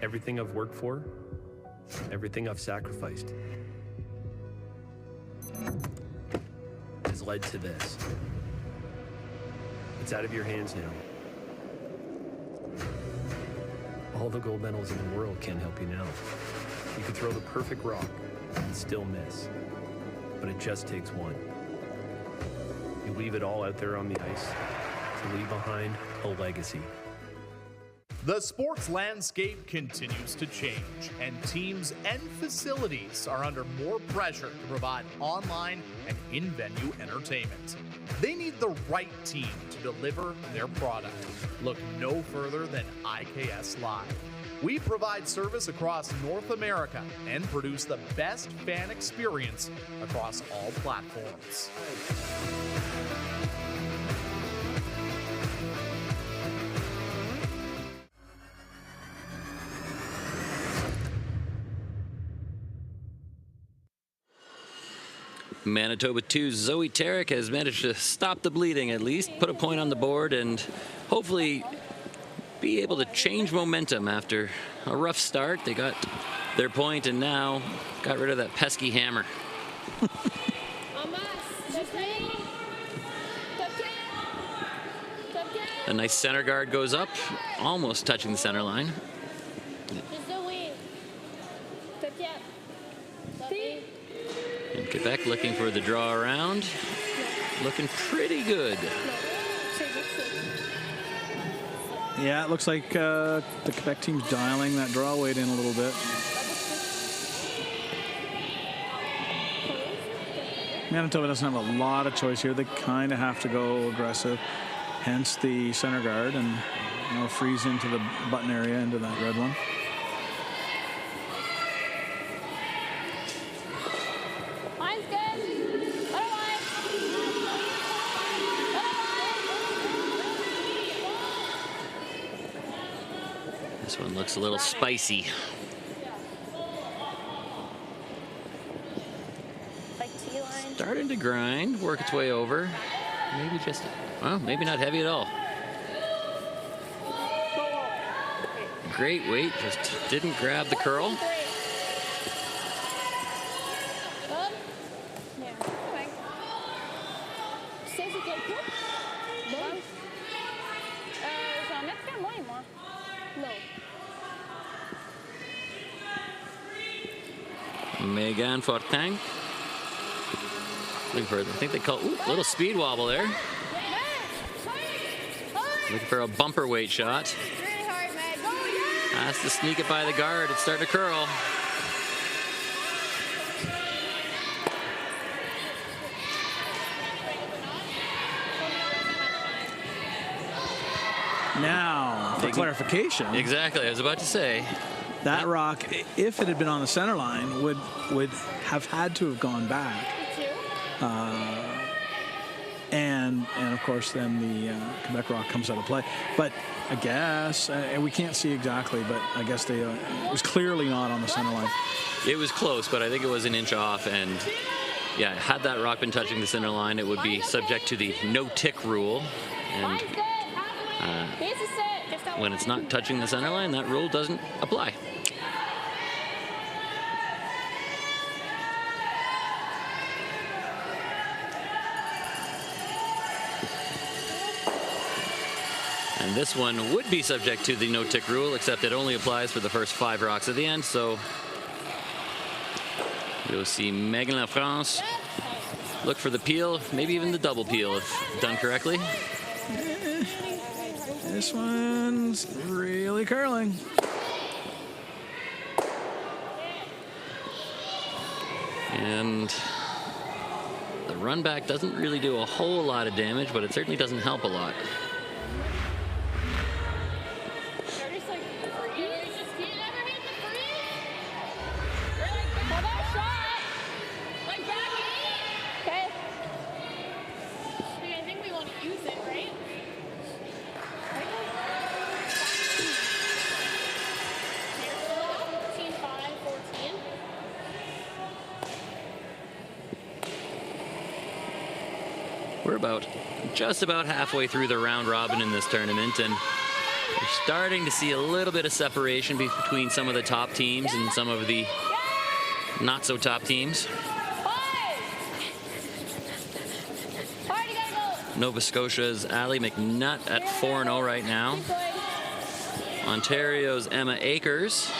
Everything I've worked for, everything I've sacrificed, has led to this. It's out of your hands now. All the gold medals in the world can't help you now. You can throw the perfect rock and still miss. But it just takes one. You leave it all out there on the ice to leave behind a legacy. The sports landscape continues to change, and teams and facilities are under more pressure to provide online and in-venue entertainment. They need the right team to deliver their product. Look no further than IKS Live. We provide service across North America and produce the best fan experience across all platforms. Manitoba 2's Zoe Tarek has managed to stop the bleeding at least, put a point on the board, and hopefully be able to change momentum after a rough start. They got their point and now got rid of that pesky hammer. A nice center guard goes up, almost touching the center line. And Quebec looking for the draw around. Looking pretty good. Yeah, it looks like the Quebec team's dialing that draw weight in a little bit. Manitoba doesn't have a lot of choice here. They kind of have to go aggressive, hence the center guard, and freeze into the button area, into that red one. This one looks a little spicy. Starting to grind, work its way over. Maybe just, well, maybe not heavy at all. Great weight, just didn't grab the curl. Megan Fortin. Looking for, I think they call it, little speed wobble there. Looking for a bumper weight shot. Has to sneak it by the guard. It's starting to curl. Now, for clarification. Exactly, I was about to say. That rock, if it had been on the center line, would have had to have gone back. And of course, then the Quebec rock comes out of play. But I guess, and we can't see exactly, but I guess it was clearly not on the center line. It was close, but I think it was an inch off. And yeah, had that rock been touching the center line, it would be subject to the no-tick rule. And when it's not touching the center line, that rule doesn't apply. And this one would be subject to the no-tick rule, except it only applies for the first 5 rocks at the end. So you'll see Megan LaFrance look for the peel, maybe even the double peel if done correctly. This one's really curling. And the run back doesn't really do a whole lot of damage, but it certainly doesn't help a lot. We're just about halfway through the round robin in this tournament, and we're starting to see a little bit of separation between some of the top teams and some of the not so top teams. Nova Scotia's Ali McNutt at 4-0 right now. Ontario's Emma Akers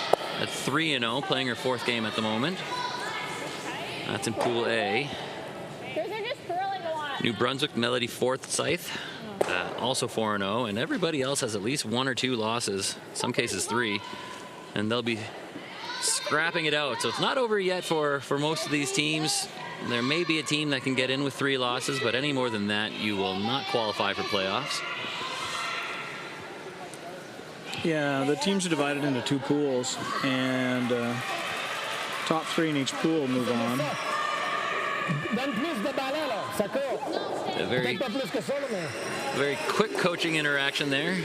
at 3-0, playing her 4th game at the moment. That's in Pool A. New Brunswick Melody Forsyth, also 4-0, and everybody else has at least 1 or 2 losses, some cases 3, and they'll be scrapping it out. So it's not over yet for most of these teams. There may be a team that can get in with 3 losses, but any more than that, you will not qualify for playoffs. Yeah, the teams are divided into 2 pools, and top 3 in each pool move on. A very quick coaching interaction there.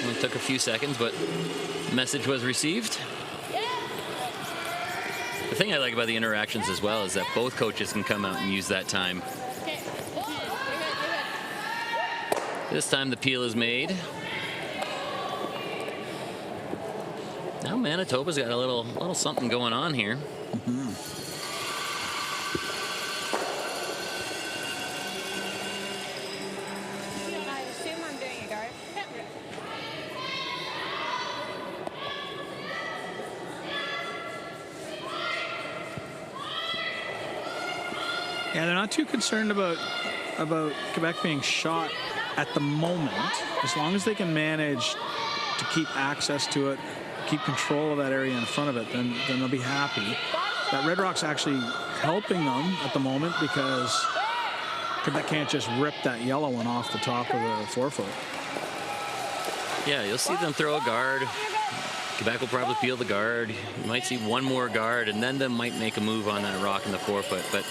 Only took a few seconds, but message was received. The thing I like about the interactions as well is that both coaches can come out and use that time. This time the peel is made. Now Manitoba's got a little something going on here. Mm-hmm. Yeah, they're not too concerned about Quebec being shot at the moment. As long as they can manage to keep access to it, keep control of that area in front of it, then they'll be happy. That Red Rock's actually helping them at the moment because Quebec can't just rip that yellow one off the top of the 4-foot. Yeah, you'll see them throw a guard. Quebec will probably peel the guard. You might see one more guard, and then they might make a move on that rock in the 4-foot. But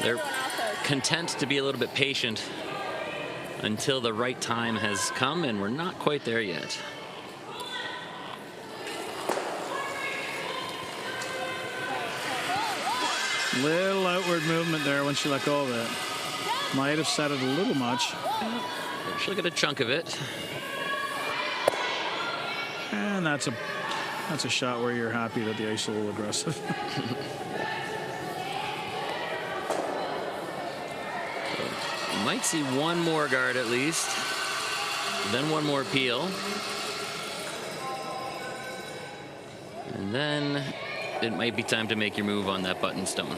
they're content to be a little bit patient until the right time has come, and we're not quite there yet. Little outward movement there when she let go of it. Might have set it a little much. She'll get a chunk of it. And that's a shot where you're happy that the ice is a little aggressive. You might see one more guard at least, then one more peel, and then it might be time to make your move on that button stone.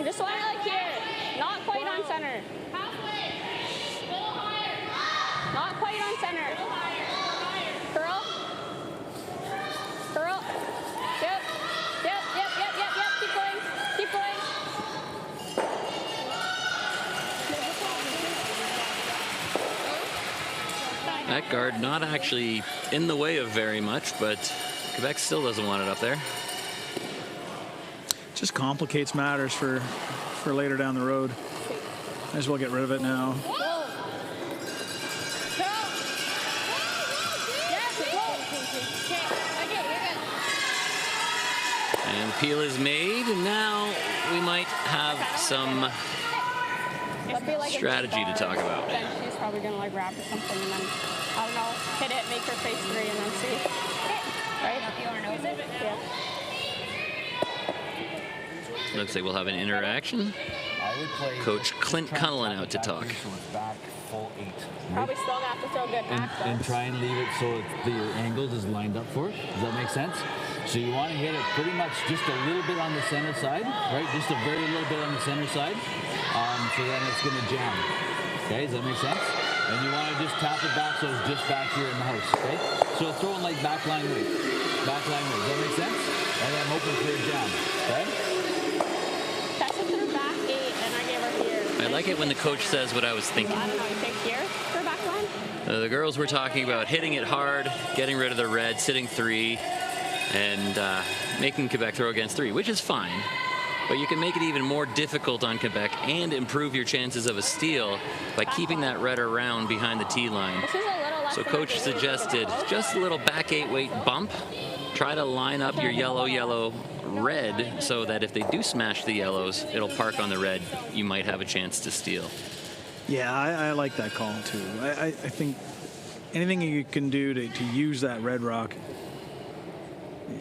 Just one like here, not quite on center. Not quite on center. Curl. Curl. Yep. Keep going. Keep going. That guard not actually in the way of very much, but Quebec still doesn't want it up there. Just complicates matters for later down the road. Might as well get rid of it now. And the peel is made, and now we might have some strategy to talk about. Then she's probably gonna like grab or something, and then I don't know, hit it, make her face 3, and then see. Right? Yeah. Looks like we'll have an interaction. Coach Clint Cunlin out to talk. Probably still have to throw good access. And try and leave it so your angles is lined up for it. Does that make sense? So you want to hit it pretty much just a little bit on the center side, right? Just a very little bit on the center side. So then it's going to jam. Okay, does that make sense? And you want to just tap it back so it's just back here in the house, okay? So throwing like backline weight. Backline weight. Does that make sense? And then I'm hoping for a jam, okay? I like it when the coach says what I was thinking. The girls were talking about hitting it hard, getting rid of the red, sitting 3, and making Quebec throw against 3, which is fine. But you can make it even more difficult on Quebec and improve your chances of a steal by keeping that red around behind the tee line. So coach suggested just a little back 8 weight bump. Try to line up your yellow, red, so that if they do smash the yellows, it'll park on the red. You might have a chance to steal. Yeah, I like that call too. I think anything you can do to use that red rock,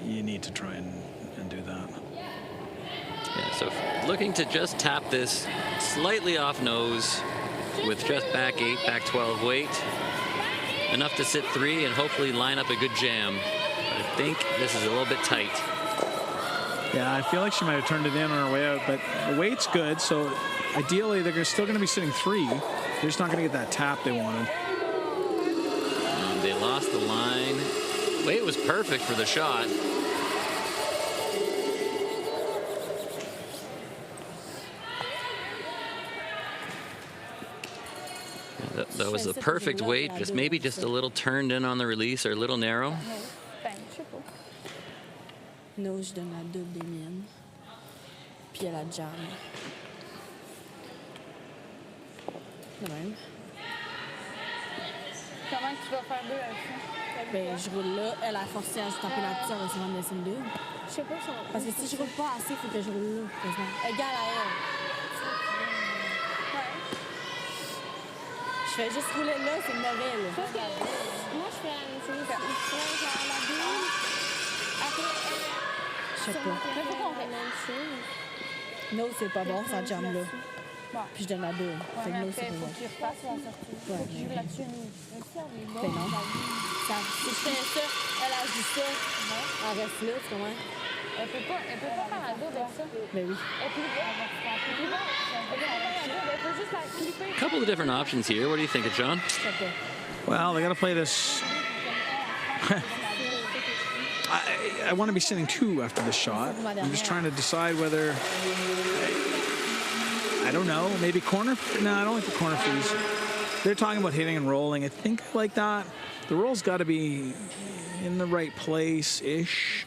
you need to try and So looking to just tap this slightly off nose with just back 8, back 12 weight. Enough to sit 3 and hopefully line up a good jam. But I think this is a little bit tight. Yeah, I feel like she might have turned it in on her way out, but the weight's good, so ideally they're still going to be sitting 3. They're just not going to get that tap they wanted. And they lost the line. Weight was perfect for the shot. That was the perfect weight, just maybe just a little turned in on the release or a little narrow. Non, je donne la double des miennes. Puis elle a jam. De même. Comment tu vas faire 2 avec ça? Ben, je roule là. Elle a forcé à se taper la petite, elle va sûrement me laisser une double. Je sais pas si on... Parce que si je roule pas assez, il faut que je roule là. Quasiment. Égal à elle. Je fais juste rouler là, c'est mauvais, là. Parce que moi, je fais la même chose. Je fais genre la double. Après, je sais pas. Mais faut qu'on fait la même chose. No, c'est pas bon, ça jam là. Bon. Puis je donne la double. Ouais, Fait que mais no, après, c'est pas faut bon. que tu refasses la sortie. Ouais, Faut que tu joues mais- là-dessus. Mais si on est bon, Ben non. ça... Si je fais ça, elle a juste ça. Elle reste là, tu comprends? Elle peut pas faire la double avec ça. Ben oui. Elle peut pas. Elle peut pas faire la double. Elle peut juste la clipper. A couple of different options here. What do you think, John? Well, they got to play this. I want to be sitting 2 after this shot. I'm just trying to decide whether, I don't know, maybe corner. No, I don't like the corner freeze. They're talking about hitting and rolling. I think I like that. The roll's got to be in the right place-ish.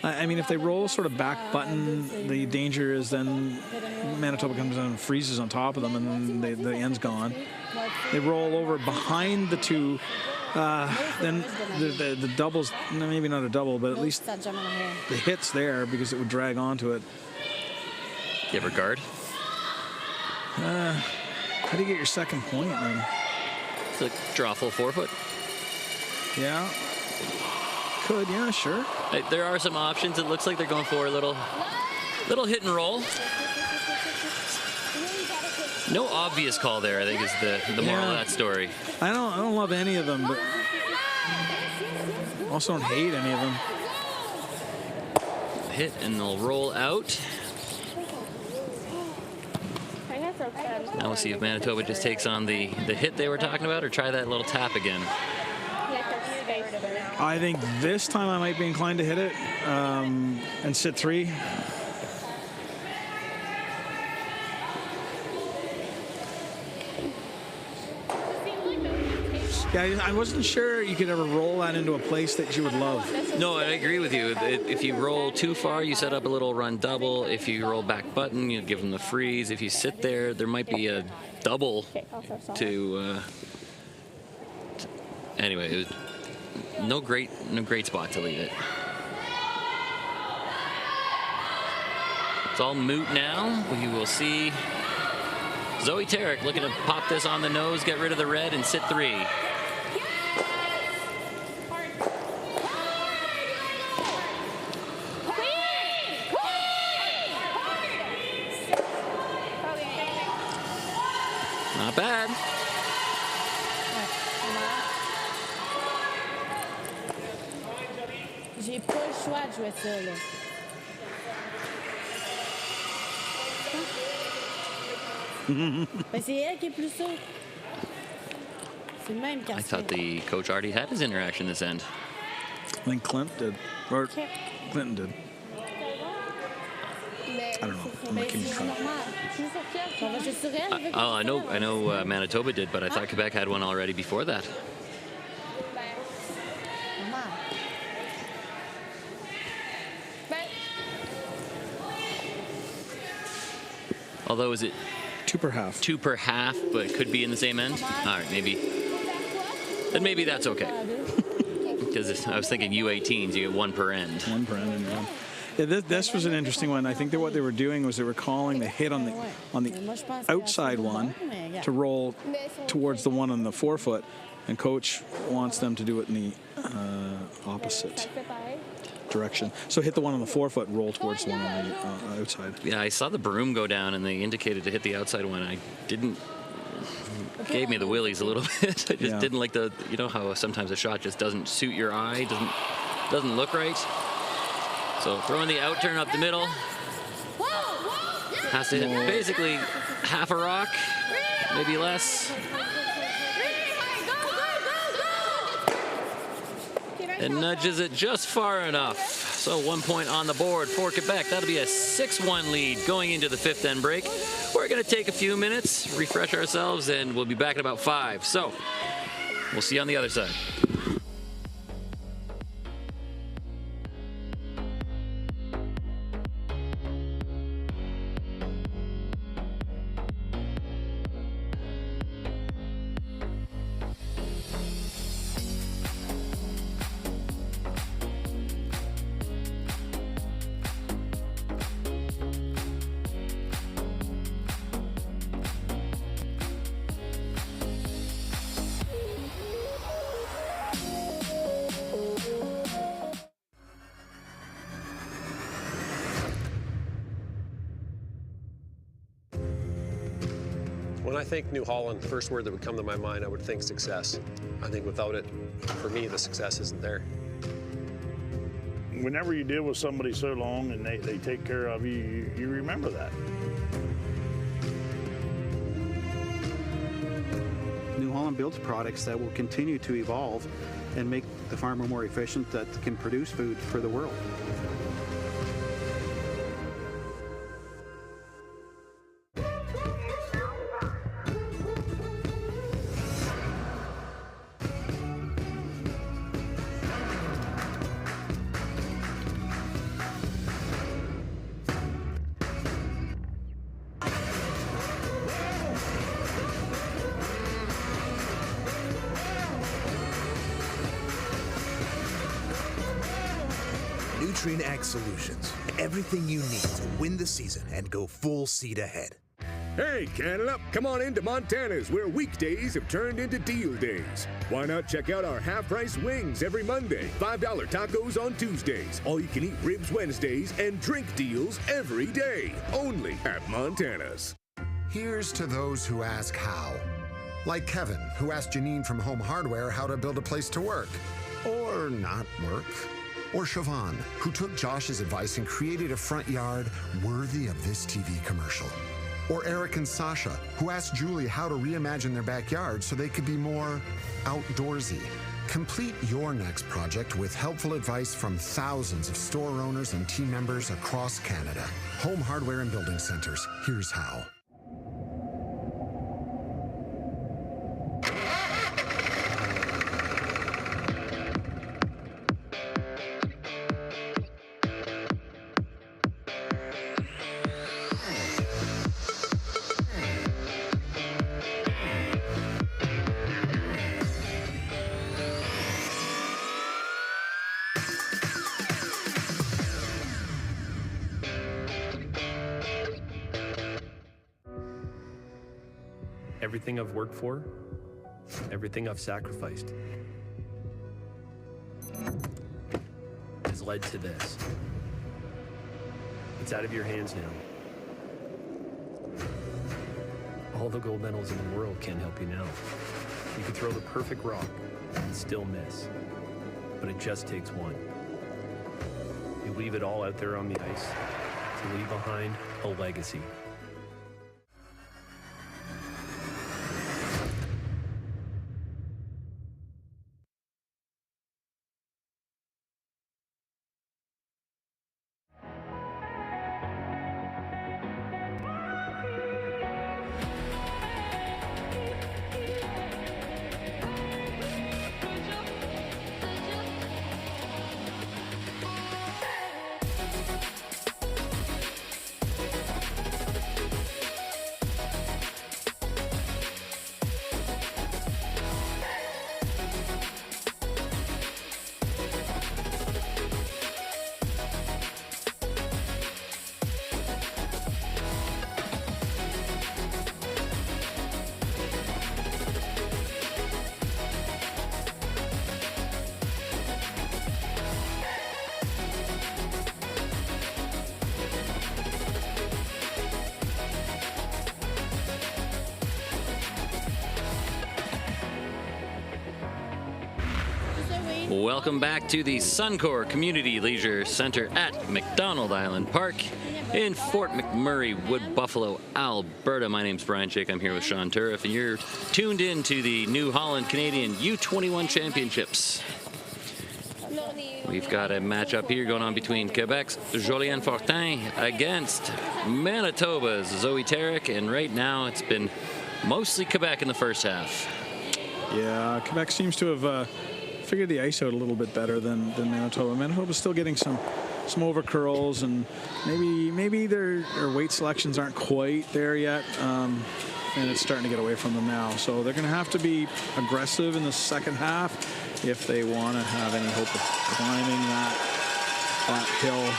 I mean, if they roll sort of back button, the danger is then Manitoba comes in and freezes on top of them, and then the end's gone. They roll over behind the 2. Then the doubles, maybe not a double, but at least the hit's there because it would drag onto it. Give her guard. How do you get your second point then? It's like draw full 4-foot. Yeah. Could, yeah, sure. There are some options. It looks like they're going for a little hit and roll. No obvious call there, I think, is the moral of that story. I don't love any of them, but also don't hate any of them. Hit and they'll roll out. Now we'll see if Manitoba just takes on the hit they were talking about or try that little tap again. I think this time I might be inclined to hit it and sit 3. Yeah, I wasn't sure you could ever roll that into a place that you would love. No, I agree with you. If you roll too far, you set up a little run double. If you roll back button, you give them the freeze. If you sit there, there might be a double to. Anyway, it was no great spot to leave it. It's all moot now. We will see Zoe Tarek looking to pop this on the nose, get rid of the red, and sit 3. Not bad. J'ai pas le choix de jouer ça, là. Mais c'est elle qui est plus sûre. C'est le même I thought the coach already had his interaction this end. I think Clint did. Or Clinton did. I don't know. I'm not keeping track. I know Manitoba did, but I thought Quebec had one already before that. Although, is it 2 per half? 2 per half, but could be in the same end? All right, maybe. Then maybe that's okay. Because I was thinking U18s, you get 1 per end. 1 per end. Yeah, this was an interesting one. I think that what they were doing was they were calling the hit on the outside one to roll towards the one on the 4-foot, and coach wants them to do it in the opposite direction. So hit the one on the forefoot, roll towards the one on the outside. Yeah, I saw the broom go down, and they indicated to hit the outside one. I didn't. Gave me the willies a little bit. I just didn't like the. You know how sometimes a shot just doesn't suit your eye, doesn't look right. So throwing the out turn up the middle. Has to hit basically half a rock, maybe less. And nudges it just far enough. So 1 point on the board for Quebec. That'll be a 6-1 lead going into the fifth end break. We're going to take a few minutes, refresh ourselves, and we'll be back in about 5. So we'll see you on the other side. When I think New Holland, the first word that would come to my mind, I would think success. I think without it, for me, the success isn't there. Whenever you deal with somebody so long and they take care of you, you remember that. New Holland builds products that will continue to evolve and make the farmer more efficient, that can produce food for the world. Ag Solutions. Everything you need to win the season and go full seat ahead. Hey, Canada, come on into Montana's, where weekdays have turned into deal days. Why not check out our half-price wings every Monday, $5 tacos on Tuesdays, all-you-can-eat ribs Wednesdays, and drink deals every day, only at Montana's. Here's to those who ask how. Like Kevin, who asked Janine from Home Hardware how to build a place to work. Or not work. Or Siobhan, who took Josh's advice and created a front yard worthy of this TV commercial. Or Eric and Sasha, who asked Julie how to reimagine their backyard so they could be more outdoorsy. Complete your next project with helpful advice from thousands of store owners and team members across Canada. Home Hardware and Building Centers. Here's how. Everything I've worked for, everything I've sacrificed, has led to this. It's out of your hands now. All the gold medals in the world can't help you now. You can throw the perfect rock and still miss, but it just takes one. You leave it all out there on the ice to leave behind a legacy. Welcome back to the Suncor Community Leisure Center at McDonald Island Park in Fort McMurray, Wood Buffalo, Alberta. My name's Brian Shake. I'm here with Sean Turriff, and you're tuned in to the New Holland Canadian U21 Championships. We've got a matchup here going on between Quebec's Joliane Fortin against Manitoba's Zoe Tarek, and right now it's been mostly Quebec in the first half. Yeah, Quebec seems to have figured the ice out a little bit better than Manitoba. Manitoba's still getting some over curls, and maybe their weight selections aren't quite there yet, and it's starting to get away from them now. So they're going to have to be aggressive in the second half if they want to have any hope of climbing that hill.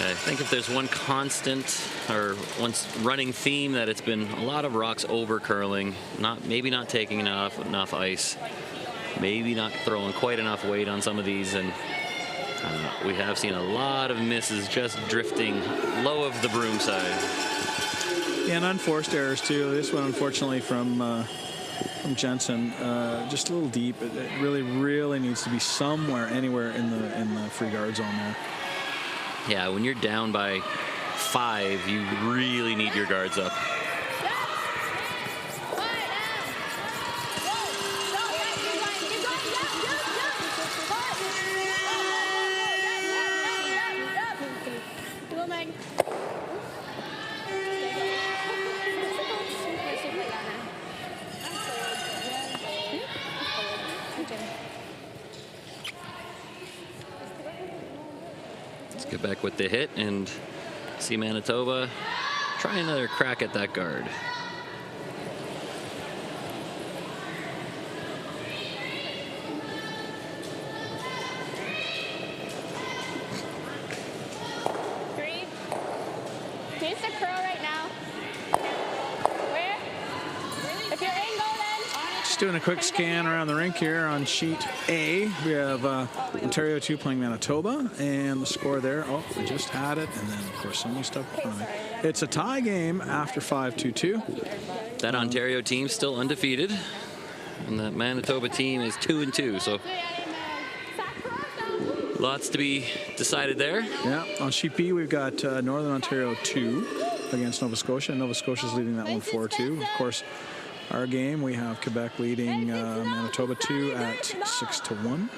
I think if there's one constant or one running theme, that it's been a lot of rocks over curling, maybe not taking enough ice, maybe not throwing quite enough weight on some of these, and we have seen a lot of misses just drifting low of the broom side. Yeah, and unforced errors too. This one, unfortunately, from Jensen, just a little deep. It really needs to be anywhere in the free guard zone there. Yeah, when you're down by 5, you really need your guards up. Quebec with the hit, and see Manitoba try another crack at that guard. Here's the curl right now. Where? If you're in, go then. Just doing a quick scan around the rink here on sheet A. We have Ontario 2 playing Manitoba, and the score there, I just had it, and then of course someone stepped in front of me. It's a tie game after 5-2-2. That Ontario team still undefeated, and that Manitoba team is 2-2, so lots to be decided there. Yeah, on sheet B we've got Northern Ontario 2 against Nova Scotia, and Nova Scotia's leading that one 4-2. Of course, our game, we have Quebec leading Manitoba 2 at 6-1.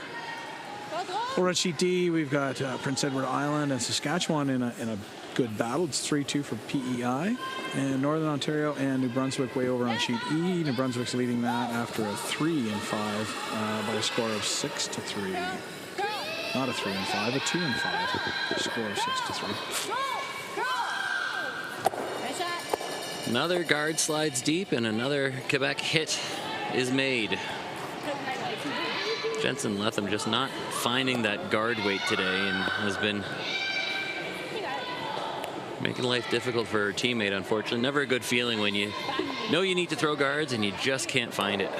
Over at sheet D, we've got Prince Edward Island and Saskatchewan in a good battle. It's 3-2 for PEI. And Northern Ontario and New Brunswick way over on sheet E. New Brunswick's leading that after a 3-5 by a score of 6-3. Not a 3-5, a 2-5. Score of 6-3. Another guard slides deep, and another Quebec hit is made. Jensen Letham just not finding that guard weight today, and has been making life difficult for her teammate, unfortunately. Never a good feeling when you know you need to throw guards and you just can't find it.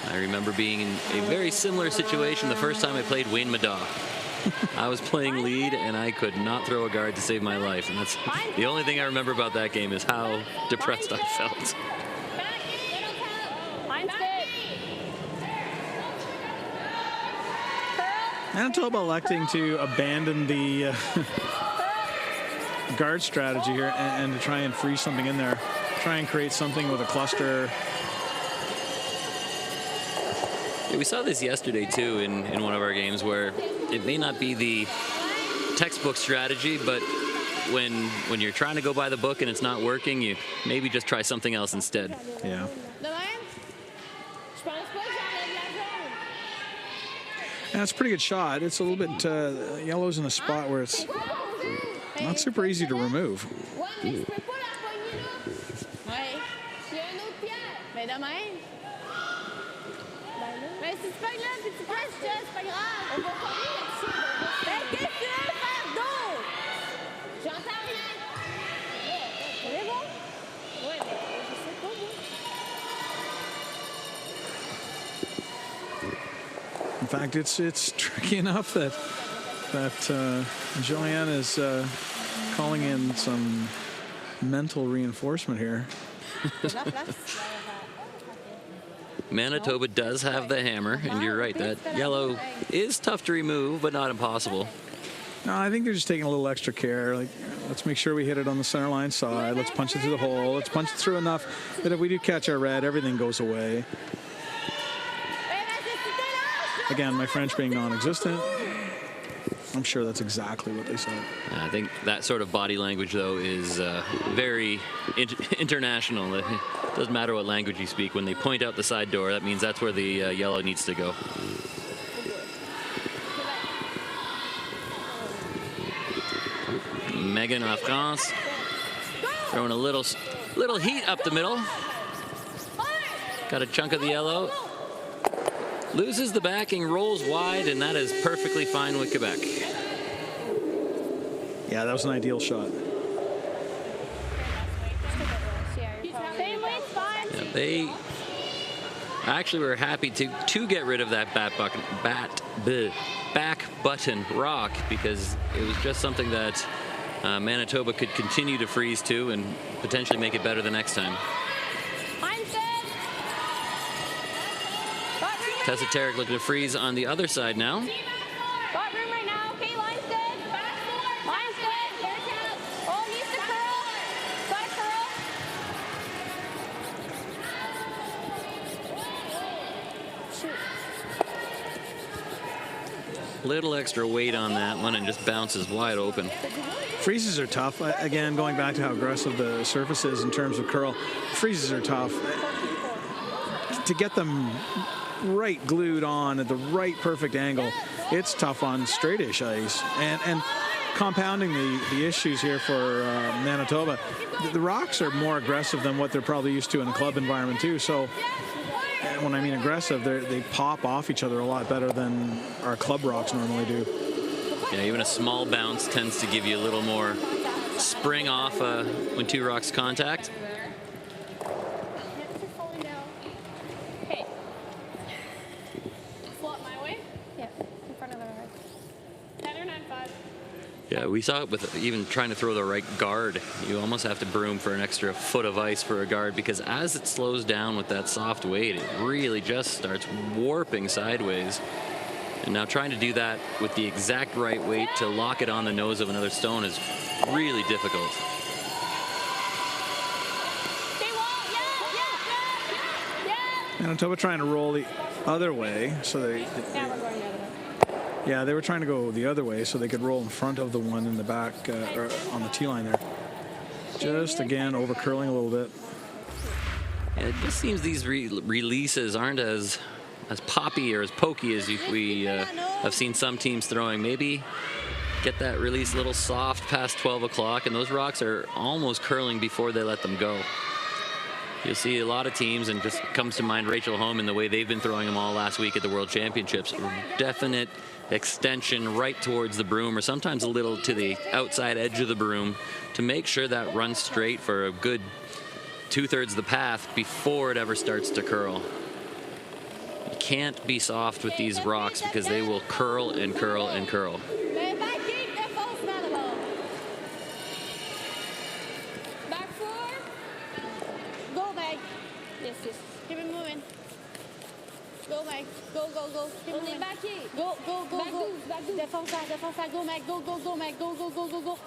I remember being in a very similar situation the first time I played Wayne Madaw. I was playing lead, and I could not throw a guard to save my life, and that's the only thing I remember about that game, is how depressed I felt. Manitoba electing to abandon the guard strategy here and to try and freeze something in there. Try and create something with a cluster. Yeah, we saw this yesterday, too, in one of our games, where it may not be the textbook strategy, but when you're trying to go by the book and it's not working, you maybe just try something else instead. Yeah. And it's a pretty good shot. It's a little bit yellow's in a spot where it's not super easy to remove. Ooh. In fact, it's tricky enough that Joanne is calling in some mental reinforcement here. Manitoba does have the hammer, and you're right, that yellow is tough to remove, but not impossible. No, I think they're just taking a little extra care. Like, let's make sure we hit it on the center line side. Let's punch it through the hole. Let's punch it through enough that if we do catch our red, everything goes away. Again, my French being non-existent. I'm sure that's exactly what they said. I think that sort of body language, though, is very international. It doesn't matter what language you speak. When they point out the side door, that means that's where the yellow needs to go. Megan La France throwing a little heat up the middle. Got a chunk of the yellow. Loses the backing, rolls wide, and that is perfectly fine with Quebec. Yeah, that was an ideal shot. Yeah, they actually were happy to get rid of that back button rock, because it was just something that Manitoba could continue to freeze to and potentially make it better the next time. Tessa Tarek looking to freeze on the other side now. Got room right now. Okay, line's dead. Line's dead. Oh, needs to curl. Got to curl. Shoot. Little extra weight on that one and just bounces wide open. Freezes are tough. Again, going back to how aggressive the surface is in terms of curl, freezes are tough. To get them right glued on at the right perfect angle, it's tough on straightish ice. And compounding the issues here for Manitoba, the rocks are more aggressive than what they're probably used to in a club environment too. So when I mean aggressive, they pop off each other a lot better than our club rocks normally do. Yeah, even a small bounce tends to give you a little more spring off when two rocks contact. Yeah, we saw it with even trying to throw the right guard. You almost have to broom for an extra foot of ice for a guard, because as it slows down with that soft weight, it really just starts warping sideways. And now trying to do that with the exact right weight to lock it on the nose of another stone is really difficult. Manitoba trying to roll the other way, so they were trying to go the other way so they could roll in front of the one in the back or on the tee line there. Just again over curling a little bit. And it just seems these releases aren't as poppy or as pokey as we have seen some teams throwing. Maybe get that release a little soft past 12 o'clock, and those rocks are almost curling before they let them go. You'll see a lot of teams, and just comes to mind Rachel Homan, the way they've been throwing them all last week at the World Championships. Definite extension right towards the broom, or sometimes a little to the outside edge of the broom, to make sure that runs straight for a good 2/3 of the path before it ever starts to curl. You can't be soft with these rocks, because they will curl and curl and curl. Keep it moving. Go, Meg. Go, go, go. On est backé. Go, go, go, go. Défonce ça. Go, Meg. Go, go, go, Meg. Go, go, go, go, go.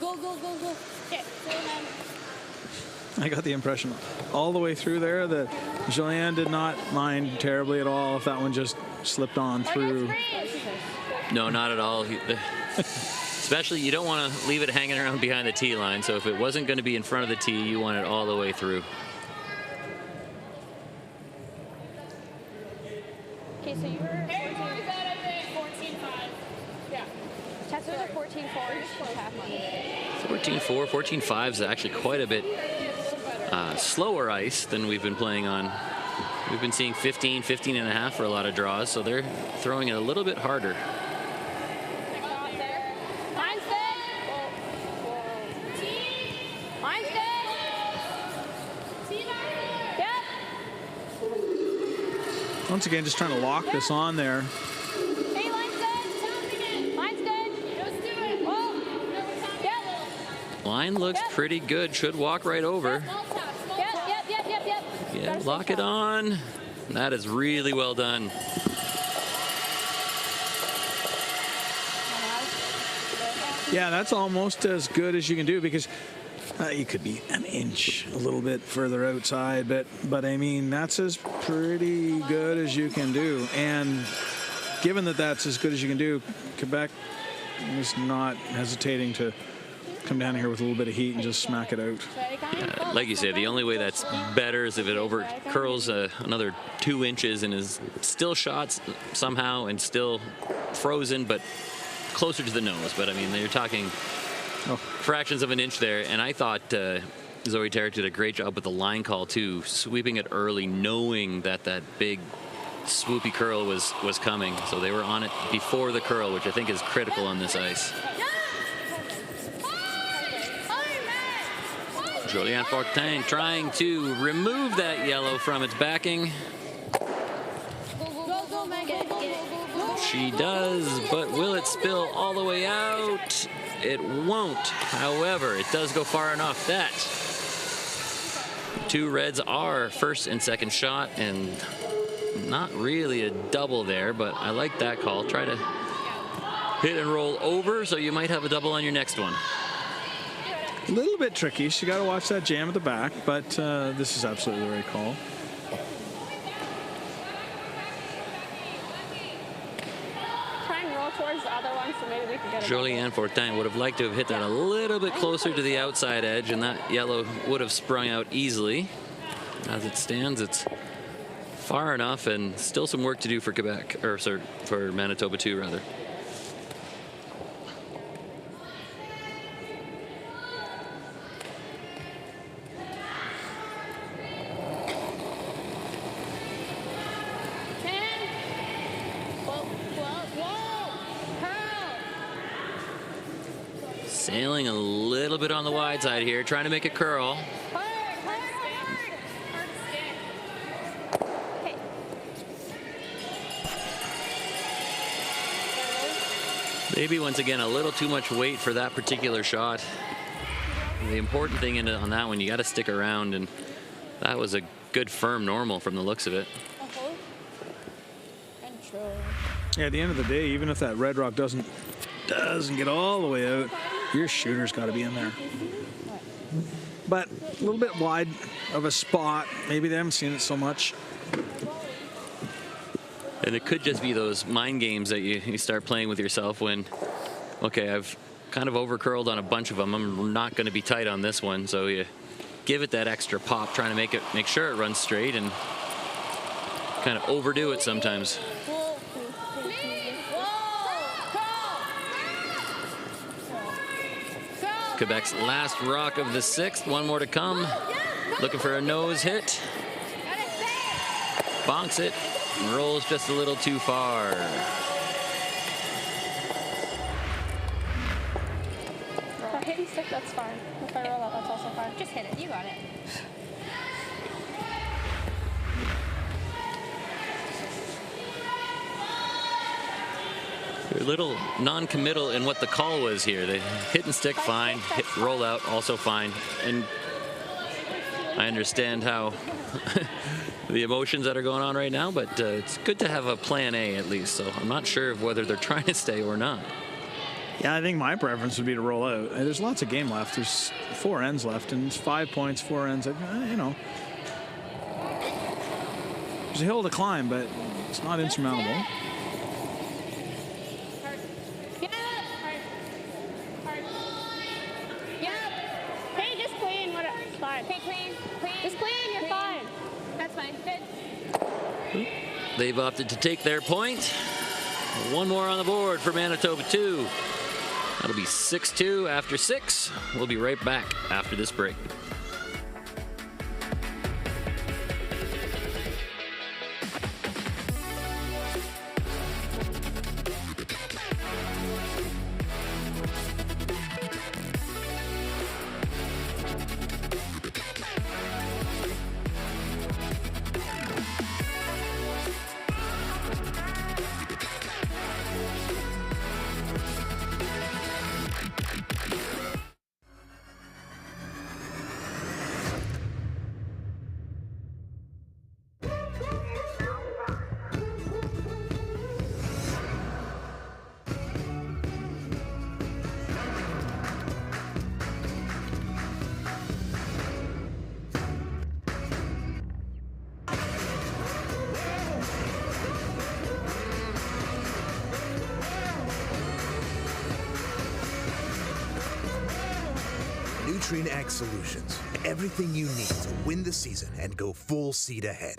Go, go, go, go. Okay, go, Meg. I got the impression all the way through there that Julien did not mind terribly at all if that one just slipped on through. No, not at all. Especially, you don't want to leave it hanging around behind the tee line. So if it wasn't going to be in front of the tee, you want it all the way through. Okay, so you were 14-5. Yeah. Tessa was 14-4, 14-5 is actually quite a bit slower ice than we've been playing on. We've been seeing 15 and a half for a lot of draws, so they're throwing it a little bit harder. Once again, just trying to lock this on there. Hey, line's dead. Line's dead. Just do it. Oh. Yep. Line looks pretty good. Should walk right over. Yep. Yeah, lock it on. That is really well done. Yeah, that's almost as good as you can do because you could be an inch a little bit further outside, but I mean, that's as pretty good as you can do. And given that that's as good as you can do, Quebec is not hesitating to come down here with a little bit of heat and just smack it out. Like you say, the only way that's better is if it over curls another 2 inches and is still shot somehow and still frozen, but closer to the nose. But I mean, you're talking fractions of an inch there. And I thought Zoe Tarek did a great job with the line call too, sweeping it early, knowing that that big swoopy curl was coming. So they were on it before the curl, which I think is critical on this ice. Julianne Fortin trying to remove that yellow from its backing. She does, but will it spill all the way out? It won't. However, it does go far enough that 2 reds are first and second shot, and not really a double there, but I like that call. Try to hit and roll over, so you might have a double on your next one. A little bit tricky. She got to watch that jam at the back, but this is absolutely the right call. Try and roll towards the other one so maybe we can get it. Julianne Fortin would have liked to have hit that a little bit closer to the outside edge, and that yellow would have sprung out easily. As it stands, it's far enough, and still some work to do for Quebec, or sorry, for Manitoba too, rather. Sailing a little bit on the wide side here, trying to make it curl. Maybe once again a little too much weight for that particular shot. The important thing on that one, you got to stick around, and that was a good firm normal from the looks of it. Yeah, at the end of the day, even if that red rock doesn't get all the way out, your shooter's got to be in there. But a little bit wide of a spot. Maybe they haven't seen it so much. And it could just be those mind games that you start playing with yourself when, okay, I've kind of over curled on a bunch of them. I'm not going to be tight on this one. So you give it that extra pop, trying to make sure it runs straight, and kind of overdo it sometimes. Quebec's last rock of the 6th. One more to come. Looking for a nose hit. Bonks it. And rolls just a little too far. Hit and stick, that's fine. If I roll out, that's also fine. Just hit it. You got it. They're a little non-committal in what the call was here. They hit and stick, fine. Hit, roll out, also fine. And I understand how the emotions that are going on right now, but it's good to have a plan A at least. So I'm not sure of whether they're trying to stay or not. Yeah, I think my preference would be to roll out. There's lots of game left. There's 4 ends left, and it's 5 points, 4 ends. You know, there's a hill to climb, but it's not insurmountable. They've opted to take their point. One more on the board for Manitoba 2. That'll be 6-2 after 6. We'll be right back after this break. Nutrien Ag Solutions. Everything you need to win the season and go full seed ahead.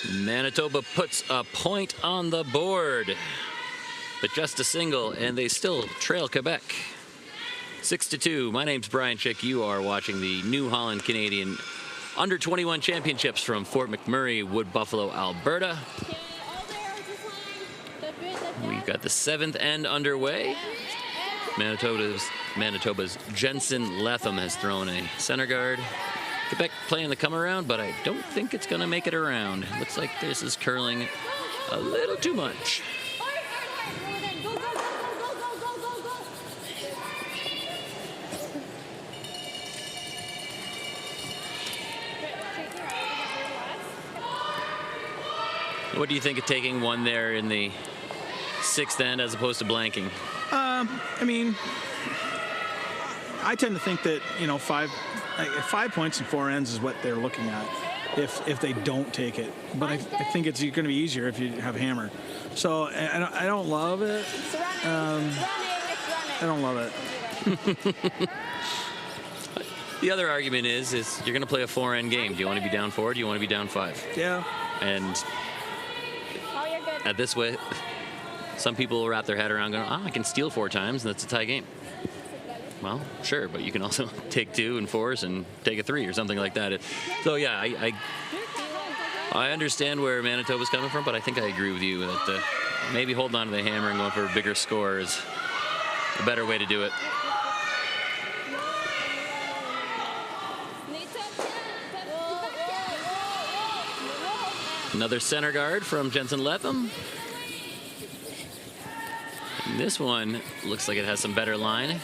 Manitoba puts a point on the board, but just a single, and they still trail Quebec 6-2. My name's Brian Chick. You are watching the New Holland Canadian Under-21 Championships from Fort McMurray, Wood Buffalo, Alberta. We've got the 7th end underway. Manitoba's Jensen Letham has thrown a center guard. Quebec playing the come around, but I don't think it's going to make it around. Looks like this is curling a little too much. What do you think of taking one there in the 6th end as opposed to blanking? I mean, I tend to think that, you know, 5 points and 4 ends is what they're looking at if they don't take it. But I think it's going to be easier if you have hammer. So I don't love it. I don't love it. The other argument is you're going to play a 4-end game. Do you want to be down 4? Do you want to be down 5? Yeah. And at this way, some people will wrap their head around going, I can steal 4 times, and that's a tie game. Well, sure, but you can also take 2 and 4s and take a 3 or something like that. So, yeah, I understand where Manitoba's coming from, but I think I agree with you that maybe holding on to the hammer and going for a bigger score is a better way to do it. Another center guard from Jensen Letham. And this one looks like it has some better line.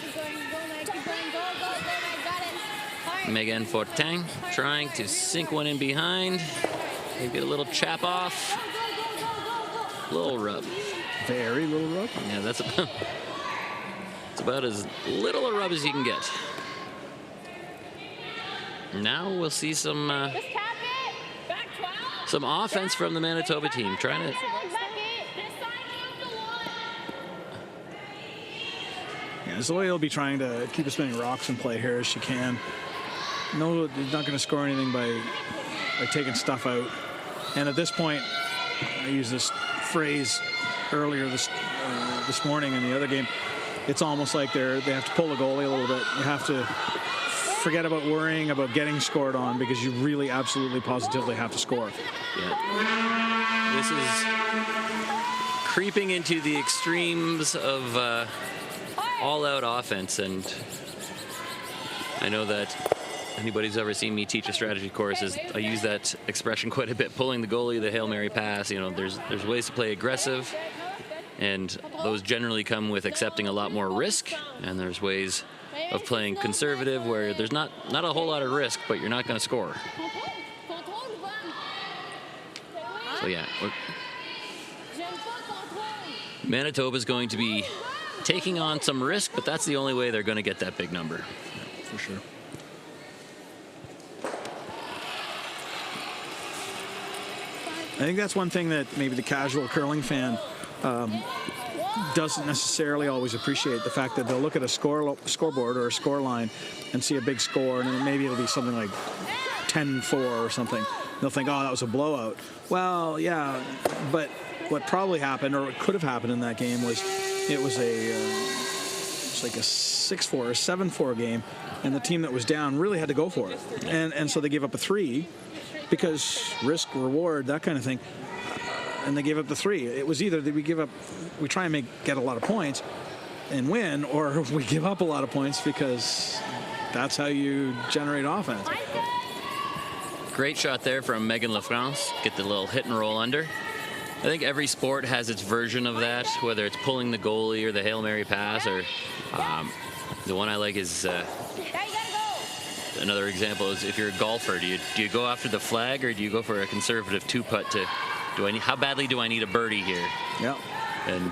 Megan Fortin trying to sink one in behind. They get a little chap off. Little rub. Very little rub? Yeah, that's about as little a rub as you can get. Now we'll see some offense from the Manitoba team. Trying to... Yeah, Zoe will be trying to keep as many rocks in play here as she can. No, he's not going to score anything by taking stuff out. And at this point, I used this phrase earlier this morning in the other game. It's almost like they have to pull the goalie a little bit. You have to forget about worrying about getting scored on because you really absolutely positively have to score. Yeah. This is creeping into the extremes of all-out offense, and I know that anybody who's ever seen me teach a strategy course I use that expression quite a bit. Pulling the goalie, the Hail Mary pass. You know, there's ways to play aggressive, and those generally come with accepting a lot more risk. And there's ways of playing conservative where there's not a whole lot of risk, but you're not going to score. So yeah, Manitoba's going to be taking on some risk, but that's the only way they're going to get that big number. For sure. I think that's one thing that maybe the casual curling fan doesn't necessarily always appreciate, the fact that they'll look at a scoreboard or a score line and see a big score, and maybe it'll be something like 10-4 or something. They'll think, oh, that was a blowout. Well, yeah, but what probably happened, or what could have happened in that game, was it was like a 6-4 or 7-4 game, and the team that was down really had to go for it, and so they gave up a 3 because risk, reward, that kind of thing, and they gave up the 3. It was either that we try and get a lot of points and win, or we give up a lot of points because that's how you generate offense. Great shot there from Megan LaFrance. Get the little hit and roll under. I think every sport has its version of that, whether it's pulling the goalie or the Hail Mary pass, or the one I like is another example is if you're a golfer, do you go after the flag or do you go for a conservative 2-putt to how badly do I need a birdie here? Yeah. And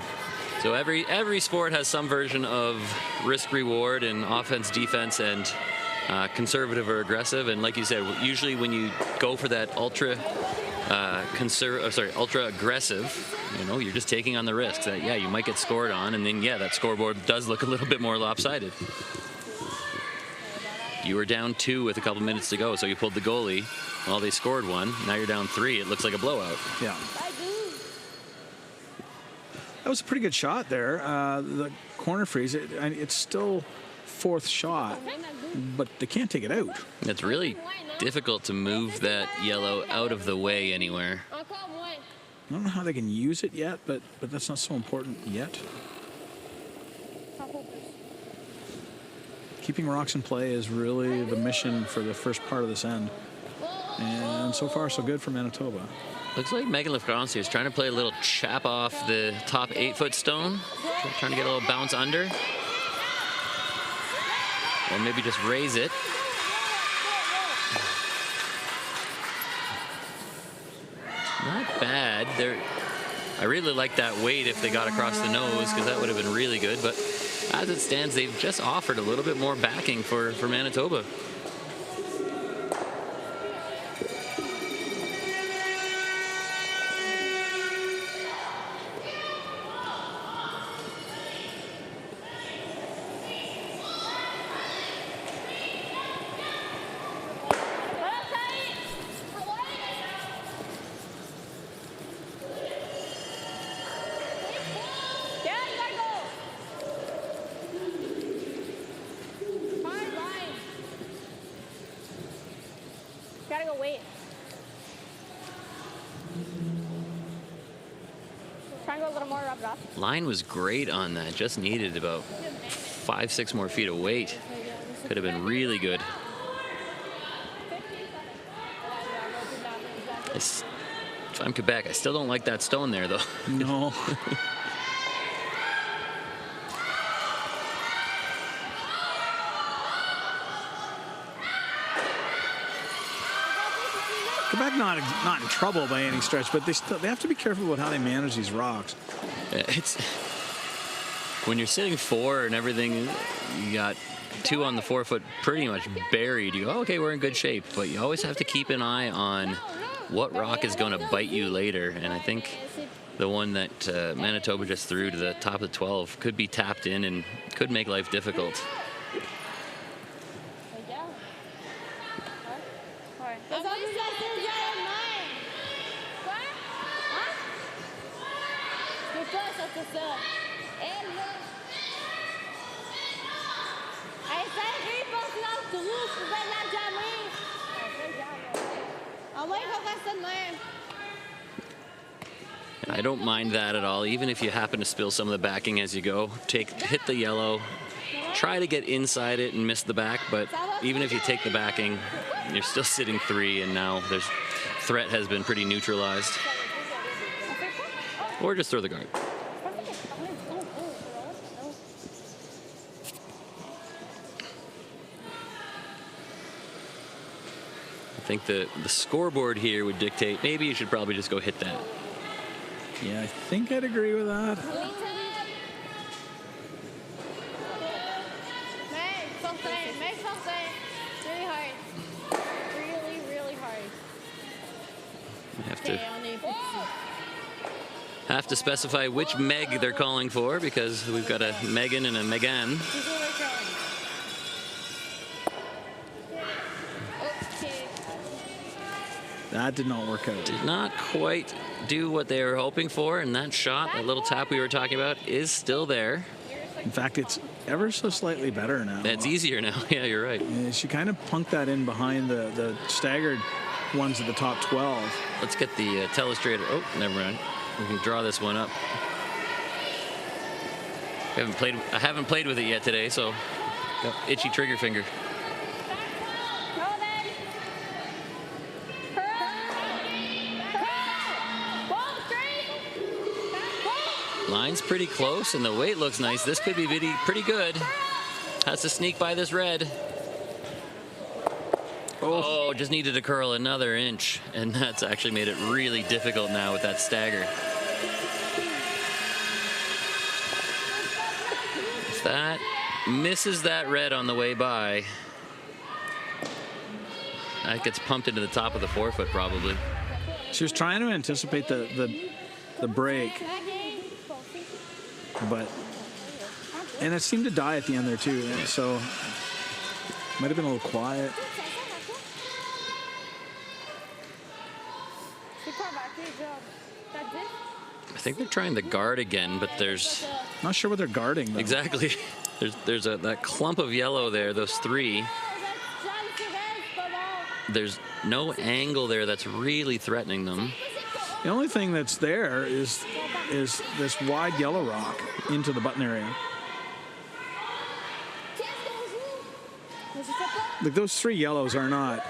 so every sport has some version of risk reward and offense, defense, and conservative or aggressive. And like you said, usually when you go for that ultra aggressive, you're just taking on the risks that you might get scored on, and then that scoreboard does look a little bit more lopsided. You were down 2 with a couple minutes to go, so you pulled the goalie. Well, they scored 1. Now you're down 3. It looks like a blowout. Yeah. That was a pretty good shot there. The corner freeze, it's still 4th shot, but they can't take it out. It's really difficult to move that yellow out of the way anywhere. I don't know how they can use it yet, but that's not so important yet. Keeping rocks in play is really the mission for the first part of this end. And so far, so good for Manitoba. Looks like Megan LaFrance is trying to play a little chap off the top 8-foot stone. Trying to get a little bounce under. Or maybe just raise it. Not bad. I really like that weight if they got across the nose, because that would have been really good. But as it stands, they've just offered a little bit more backing for Manitoba. Line was great on that. Just needed about 5-6 more feet of weight. Could have been really good. If I'm Quebec, I still don't like that stone there, though. No. Quebec not in trouble by any stretch, but they have to be careful about how they manage these rocks. It's when you're sitting 4 and everything, you got 2 on the 4-foot pretty much buried. You go, okay, we're in good shape, but you always have to keep an eye on what rock is going to bite you later. And I think the one that Manitoba just threw to the top of 12 could be tapped in and could make life difficult. I don't mind that at all. Even if you happen to spill some of the backing as you go, hit the yellow, try to get inside it and miss the back. But even if you take the backing, you're still sitting 3, and now threat has been pretty neutralized. Or just throw the guard. I think the scoreboard here would dictate maybe you should probably just go hit that. Yeah, I think I'd agree with that. Really hard. Really hard. Have to specify which Meg they're calling for, because we've got a Megan and a Megan. That did not work out. Did not quite do what they were hoping for, and that shot, that little tap we were talking about, is still there. In fact, it's ever so slightly better now. It's easier now. Yeah, you're right. She kind of punked that in behind the staggered ones at the top 12. Let's get the telestrator. Oh, never mind. We can draw this one up. I haven't played with it yet today, so got itchy trigger finger. Line's pretty close, and the weight looks nice. This could be pretty good. Has to sneak by this red. Oh, just needed to curl another inch, and that's actually made it really difficult now with that stagger. If that misses that red on the way by, that gets pumped into the top of the forefoot probably. She was trying to anticipate the break, and it seemed to die at the end there too, so might have been a little quiet. I think they're trying the guard again, but there's... Not sure what they're guarding, though. Exactly. There's that clump of yellow there, those three. There's no angle there that's really threatening them. The only thing that's there is this wide yellow rock into the button area. Like those three yellows are not,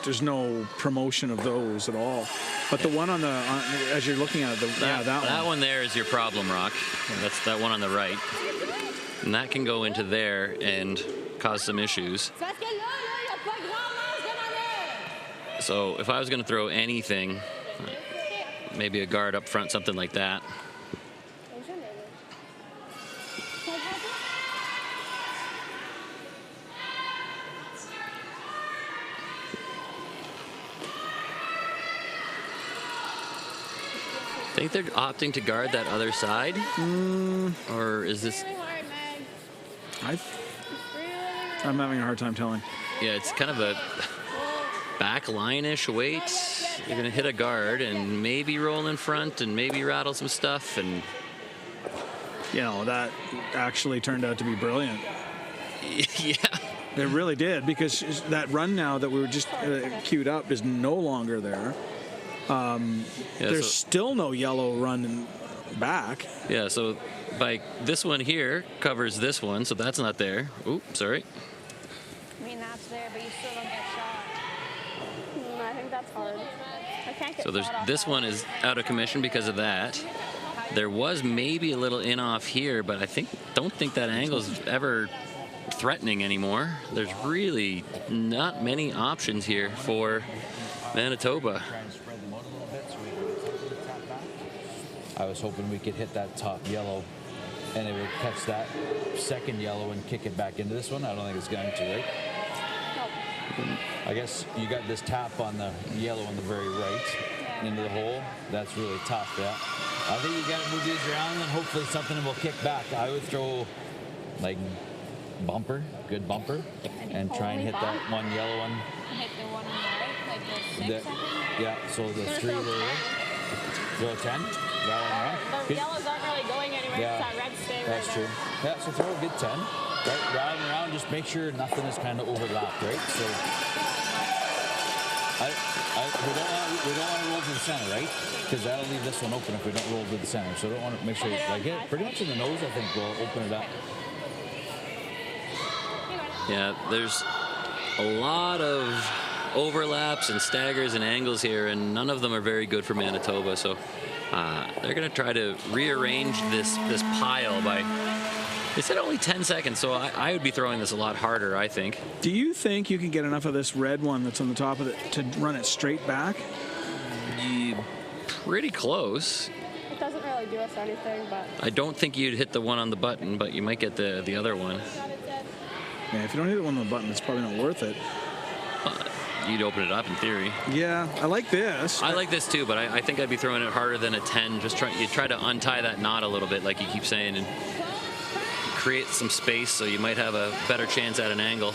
there's no promotion of those at all. But the one as you're looking at it, that one there is your problem rock. That's that one on the right. And that can go into there and cause some issues. So if I was going to throw anything, maybe a guard up front, something like that. I think they're opting to guard that other side, or is this? I'm having a hard time telling. Yeah, it's kind of a back line-ish weight. You're gonna hit a guard and maybe roll in front and maybe rattle some stuff, and you know that actually turned out to be brilliant. Yeah, it really did, because that run now that we were just queued up is no longer there. There's still no yellow running back. Yeah, so by this one here covers this one, so that's not there. Oop, sorry. I mean, that's there, but you still don't get shot. I think that's hard. I can't get So there's this one is out of commission because of that. There was maybe a little in off here, but I don't think that angle's ever threatening anymore. There's really not many options here for Manitoba. I was hoping we could hit that top yellow and it would catch that second yellow and kick it back into this one. I don't think it's going to, right? I guess you got this tap on the yellow on the very right into the hole. That's really tough, yeah. I think you got to move these around and hopefully something will kick back. I would throw like bumper, good bumper, and try and hit that one yellow one. Hit the one on the right, like the 6, yeah, so the 3 there. Throw a 10. The yellows aren't really going anywhere. Yeah, that red stay right that's true. Yeah, so throw a good 10. Right, round and around, just make sure nothing is kind of overlapped, right? So we don't want to roll to the center, right? Because that'll leave this one open if we don't roll to the center. So don't want to make sure, like it pretty much in the nose, I think we'll open it up. Yeah, there's a lot of overlaps and staggers and angles here, and none of them are very good for Manitoba. So they're going to try to rearrange this pile by. They said only 10 seconds, so I would be throwing this a lot harder, I think. Do you think you can get enough of this red one that's on the top of it to run it straight back? Pretty close. It doesn't really do us anything, but... I don't think you'd hit the one on the button, but you might get the other one. Yeah, if you don't hit the one on the button, it's probably not worth it. You'd open it up in theory. Yeah, I like this. I like this too, but I think I'd be throwing it harder than a 10. You try to untie that knot a little bit, like you keep saying, and create some space so you might have a better chance at an angle.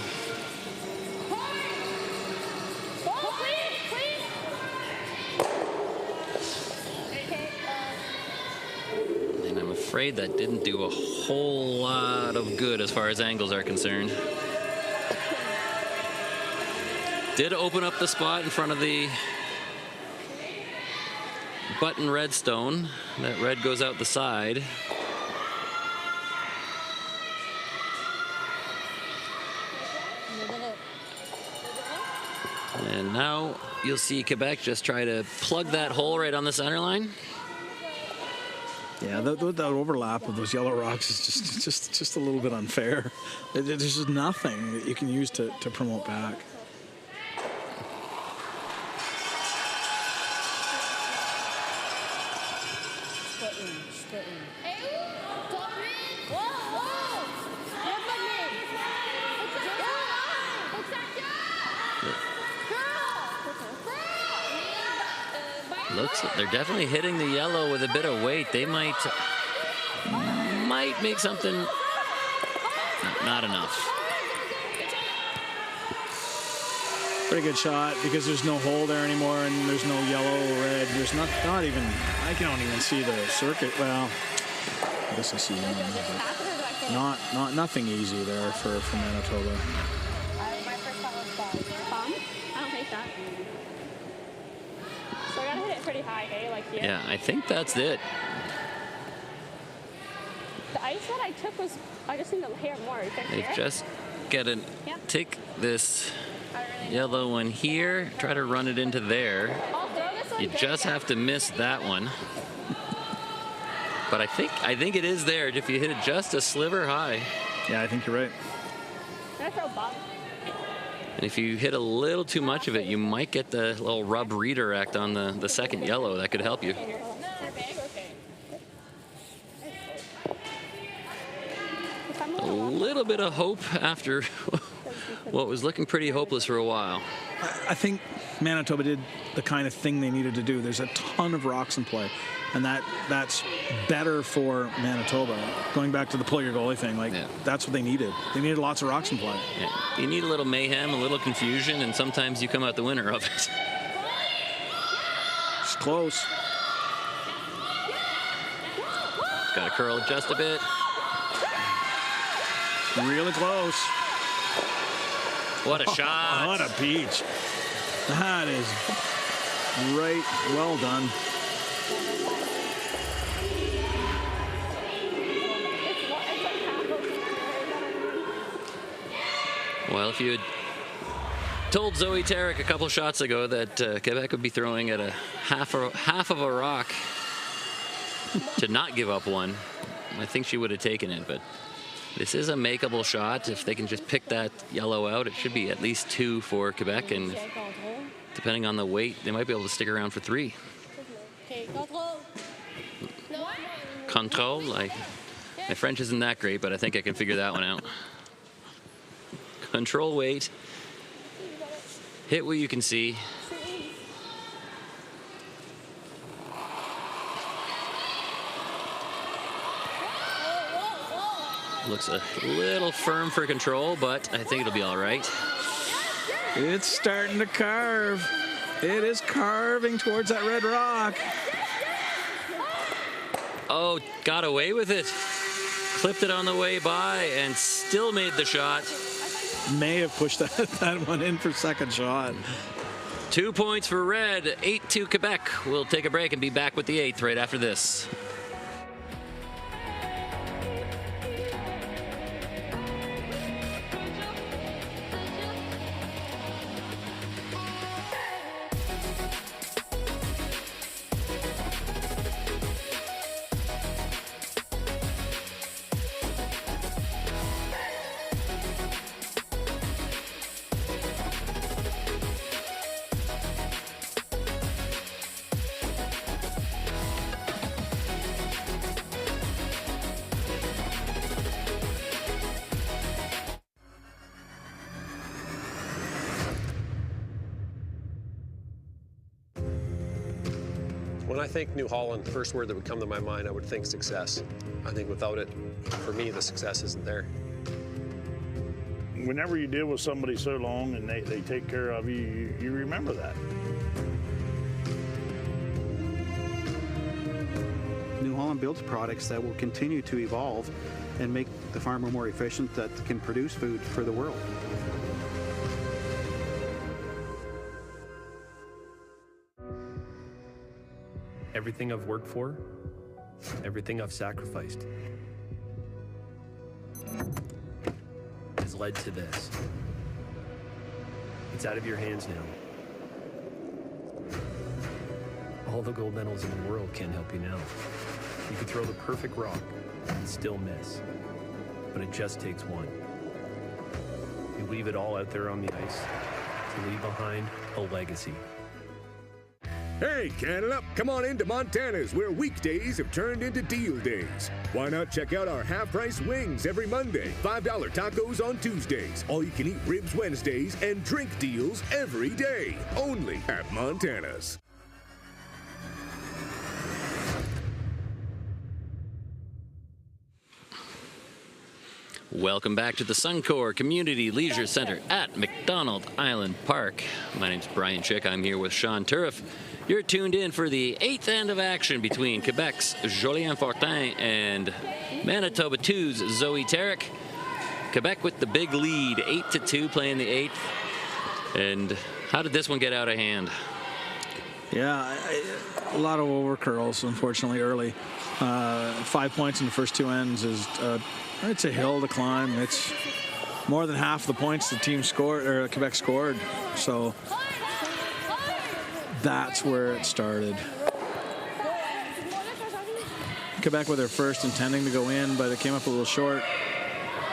And I'm afraid that didn't do a whole lot of good as far as angles are concerned. Did open up the spot in front of the button redstone. That red goes out the side. And now you'll see Quebec just try to plug that hole right on the center line. Yeah, that overlap of those yellow rocks is just a little bit unfair. There's just nothing that you can use to promote back. Looks like they're definitely hitting the yellow with a bit of weight. They might make something. No, not enough. Pretty good shot because there's no hole there anymore and there's no yellow or red. There's not even, I don't even see the circuit. Well, I guess I see one, but nothing easy there for Manitoba. My first thought was bomb. I don't think that. So I gotta hit it pretty high, hey? Like here. Yeah, I think that's it. The ice that I took was, I just need to hit it more. You think They here? just gotta take this yellow one here, try to run it into there. You just have to miss that one. But I think it is there if you hit it just a sliver high. Yeah, I think you're right. Can I throw bomb? And if you hit a little too much of it, you might get the little rub redirect on the second yellow. That could help you. A little bit of hope after what was looking pretty hopeless for a while. I think Manitoba did the kind of thing they needed to do. There's a ton of rocks in play, and that's better for Manitoba. Going back to the pull your goalie thing, that's what they needed. They needed lots of rocks in play. Yeah. You need a little mayhem, a little confusion, and sometimes you come out the winner of it. It's close. It's got to curl just a bit. Really close. What a shot. What a peach. That is right. Well done. Well, if you had told Zoe Tarek a couple shots ago that Quebec would be throwing at a half of a rock to not give up one, I think she would have taken it. But this is a makeable shot. If they can just pick that yellow out, it should be at least 2 for Quebec. And depending on the weight, they might be able to stick around for 3. Control. My French isn't that great, but I think I can figure that one out. Control weight. Hit what you can see. Looks a little firm for control, but I think it'll be all right. It's starting to carve. It is carving towards that red rock. Oh, got away with it. Clipped it on the way by and still made the shot. May have pushed that one in for second shot. 2 points for red, 8-2 Quebec. We'll take a break and be back with the 8th right after this. When I think New Holland, the first word that would come to my mind, I would think success. I think without it, for me, the success isn't there. Whenever you deal with somebody so long and they take care of you, you remember that. New Holland builds products that will continue to evolve and make the farmer more efficient, that can produce food for the world. Everything I've worked for, everything I've sacrificed, has led to this. It's out of your hands now. All the gold medals in the world can't help you now. You could throw the perfect rock and still miss, but it just takes one. You leave it all out there on the ice to leave behind a legacy. Hey, Canada, come on into Montana's where weekdays have turned into deal days. Why not check out our half-price wings every Monday, $5 tacos on Tuesdays, all-you-can-eat ribs Wednesdays, and drink deals every day, only at Montana's. Welcome back to the Suncor Community Leisure Center at McDonald Island Park. My name's Brian Chick. I'm here with Sean Turriff. You're tuned in for the 8th end of action between Quebec's Julien Fortin and Manitoba 2's Zoe Tarek. Quebec with the big lead, 8-2, playing the 8th. And how did this one get out of hand? Yeah, a lot of over curls, unfortunately, early. 5 points in the first 2 ends is, it's a hill to climb. It's more than half the points the team scored, or Quebec scored. So that's where it started. Quebec with their first, intending to go in, but it came up a little short.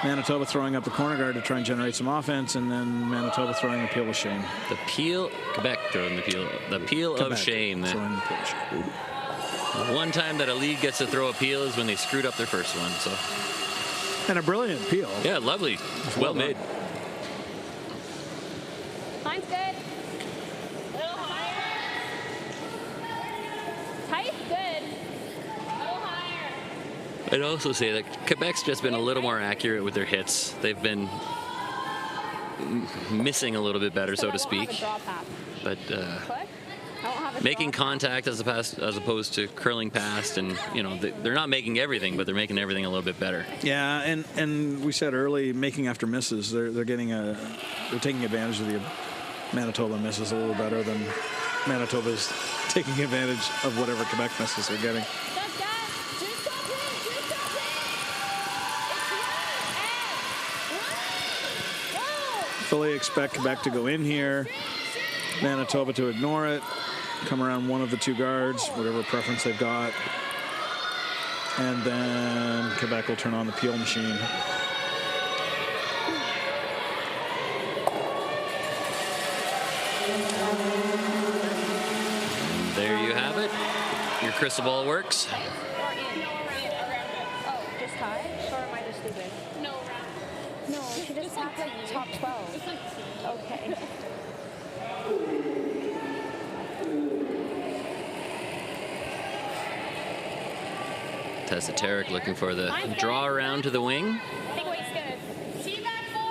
Manitoba throwing up the corner guard to try and generate some offense, and then Manitoba throwing the peel of shame. The peel, Quebec throwing the peel Quebec of shame. throwing the peel of shame. One time that a league gets to throw a peel is when they screwed up their first one. So. And a brilliant peel. Yeah, lovely. Well made. Line's good. A little higher. Tight, good. A little higher. I'd also say that Quebec's just been a little more accurate with their hits. They've been missing a little bit better, so to speak. But making contact as opposed to curling past, and they're not making everything, but they're making everything a little bit better. Yeah, and we said early, making after misses. They're taking advantage of the Manitoba misses a little better than Manitoba's taking advantage of whatever Quebec misses they're getting. Fully expect Quebec to go in here, Manitoba to ignore it, come around one of the 2 guards, whatever preference they've got, and then Quebec will turn on the peel machine. And there you have it. Your crystal ball works. Oh, just high? Or am I just stupid? No, she just tapped like top 12. Okay. Tessa Tarek looking for the draw around to the wing. Big weight's good. See back 4.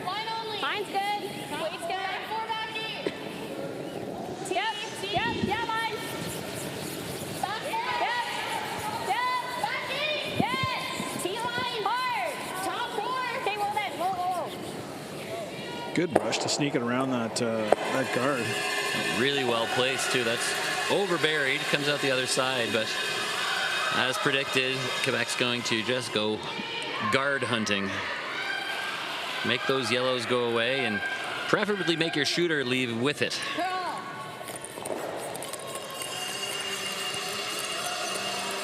Line only. Line's good. Weight's good. Back 4 back deep. Yep, line. Back back deep. Yes. T-line. Hard. Top 4. Okay, well then. Whoa. Good rush to sneak it around that guard. Really well placed, too. That's overburied. Comes out the other side, but as predicted, Quebec's going to just go guard hunting. Make those yellows go away, and preferably make your shooter leave with it.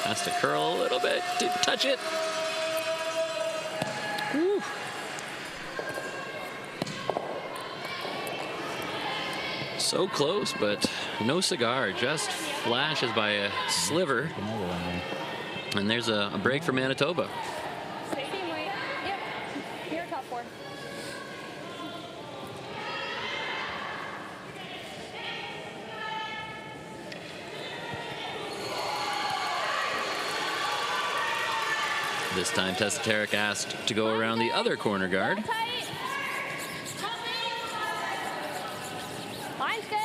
Has to curl a little bit. Didn't touch it. Woo. So close, but no cigar. Just flashes by a sliver. And there's a break for Manitoba. Same weight. Yep. You're top 4. This time, Tessa Tarek asked to go around the other corner guard. Line's good.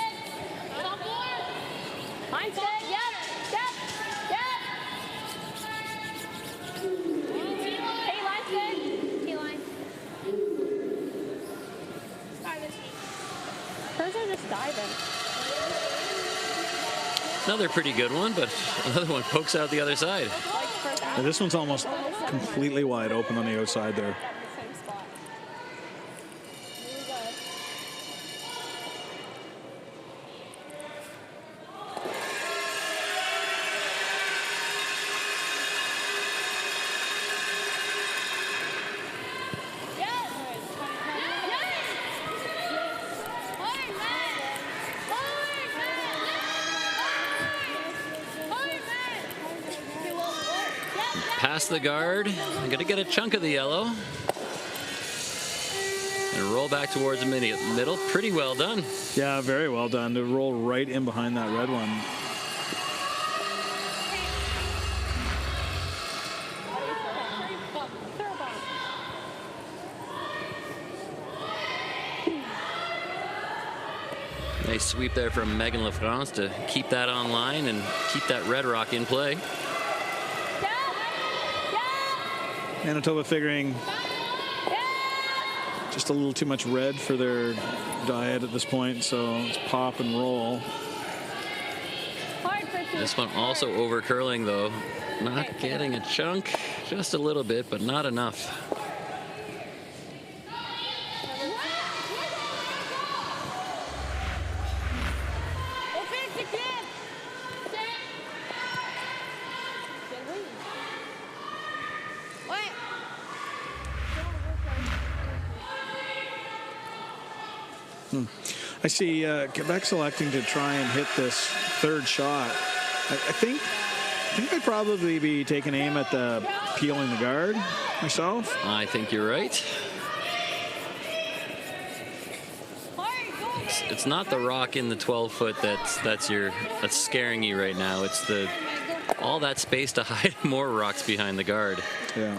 Top 4. Line's good. Yep. Hey, line's good. T-line. Hers are just diving. Another pretty good one, but another one pokes out the other side. And this one's almost completely wide open on the outside there. past the guard. I'm going to get a chunk of the yellow. And roll back towards the middle. Pretty well done. Yeah, very well done to roll right in behind that red one. Nice sweep there from Megan LaFrance to keep that online and keep that red rock in play. Manitoba figuring just a little too much red for their diet at this point, so it's pop and roll. This one also over curling though. Not getting a chunk, just a little bit, but not enough. I see Quebec selecting to try and hit this third shot. I think I'd probably be taking aim at the peeling the guard myself. I think you're right. It's not the rock in the 12-foot that's scaring you right now. It's all that space to hide more rocks behind the guard. Yeah.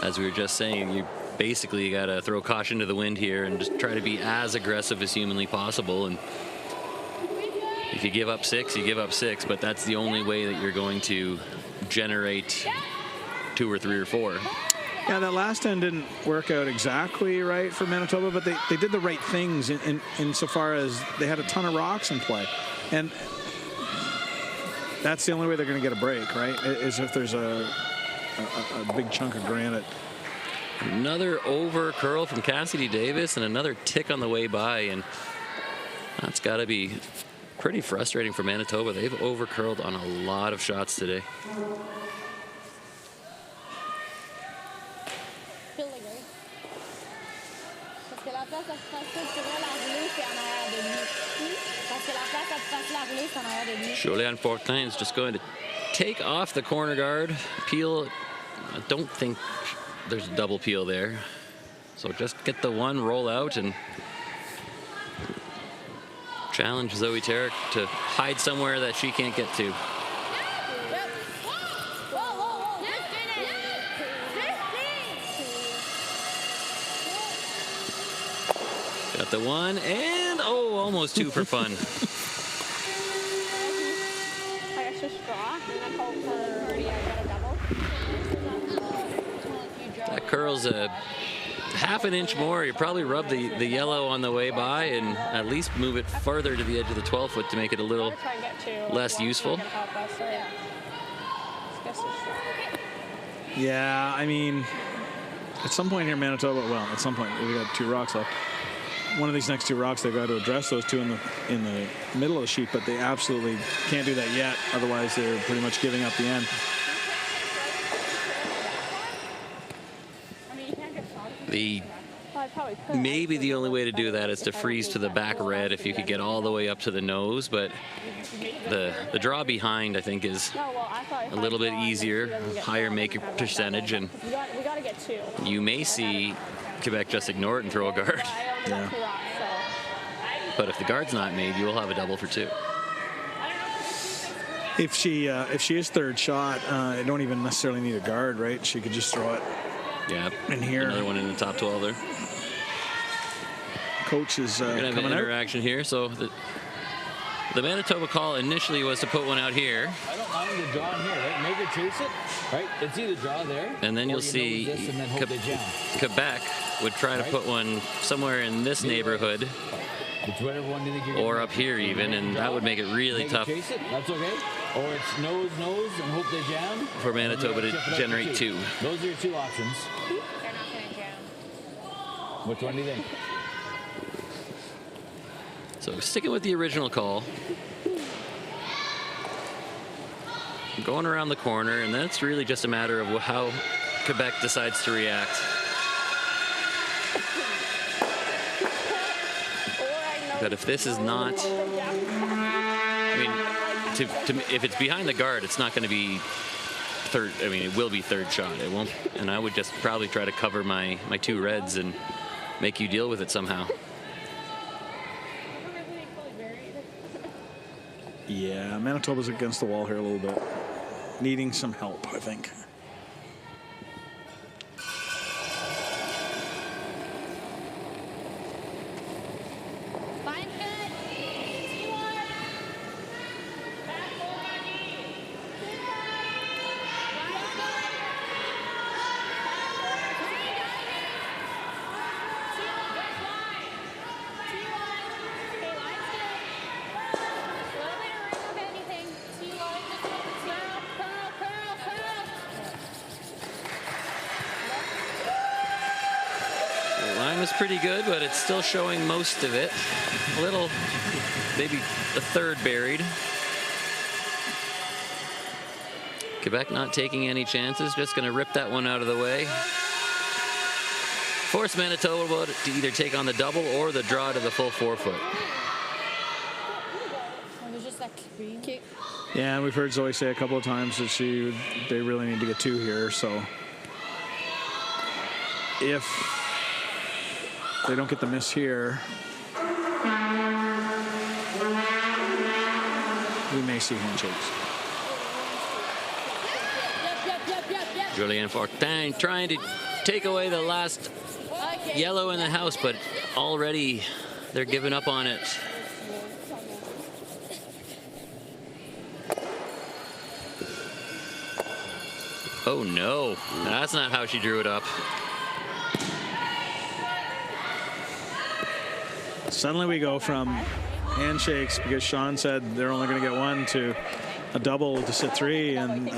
As we were just saying, you basically got to throw caution to the wind here and just try to be as aggressive as humanly possible. And if you give up 6, you give up 6, but that's the only way that you're going to generate 2 or 3 or 4. Yeah, that last end didn't work out exactly right for Manitoba, but they did the right things insofar as they had a ton of rocks in play. And that's the only way they're going to get a break, right? Is if there's a big chunk of granite. Another over curl from Cassidy Davis and another tick on the way by, and that's got to be pretty frustrating for Manitoba. They've over curled on a lot of shots today. Jolien Fortin is just going to take off the corner guard, peel. I don't think there's a double peel there. So just get the one, roll out, and challenge Zoe Tarek to hide somewhere that she can't get to. Got the one, and oh, almost 2 for fun. That curl's a half an inch more. You probably rub the yellow on the way by and at least move it further to the edge of the 12-foot to make it a little less useful. Yeah, I mean, at some point here, Manitoba, well, at some point, we got 2 rocks left. One of these next 2 rocks, they've got to address those 2 in the middle of the sheet, but they absolutely can't do that yet. Otherwise, they're pretty much giving up the end. Maybe the only way to do that is to freeze to the back red if you could get all the way up to the nose, but the draw behind, I think, is a little bit easier, higher make percentage, and you may see Quebec just ignore it and throw a guard. Yeah. But if the guard's not made, you will have a double for 2. If she is third shot, I don't even necessarily need a guard, right? She could just throw it. Yeah. In here. Another one in the top 12 there. Coach is coming out. We're gonna have an interaction here. So the Manitoba call initially was to put one out here. I don't mind the draw in here, right? Make her chase it, right? It's either draw there, and then you'll see Quebec would try to put one somewhere in this neighborhood, or up here even, and that would make it really tough. Chase it, that's okay. Or it's nose, and hope they jam. For Manitoba to generate 2. Those are your 2 options. They're not going to jam. Which one do you think? So sticking with the original call. going around the corner, and then it's really just a matter of how Quebec decides to react. But if this is not, I mean, if it's behind the guard, it's not going to be third. I mean, it will be third shot. It won't, and I would just probably try to cover my two reds and make you deal with it somehow. Yeah, Manitoba's against the wall here a little bit. Needing some help, I think. Pretty good, but it's still showing most of it. A little, maybe the third buried. Quebec not taking any chances, just going to rip that one out of the way. Force Manitoba to either take on the double or the draw to the full 4-foot. Yeah, and we've heard Zoe say a couple of times that they really need to get 2 here, so if they don't get the miss here, we may see handshakes. Julien Fortin trying to take away the last yellow in the house, but already they're giving up on it. Oh no, that's not how she drew it up. Suddenly we go from handshakes, because Sean said they're only going to get 1, to a double to sit 3 and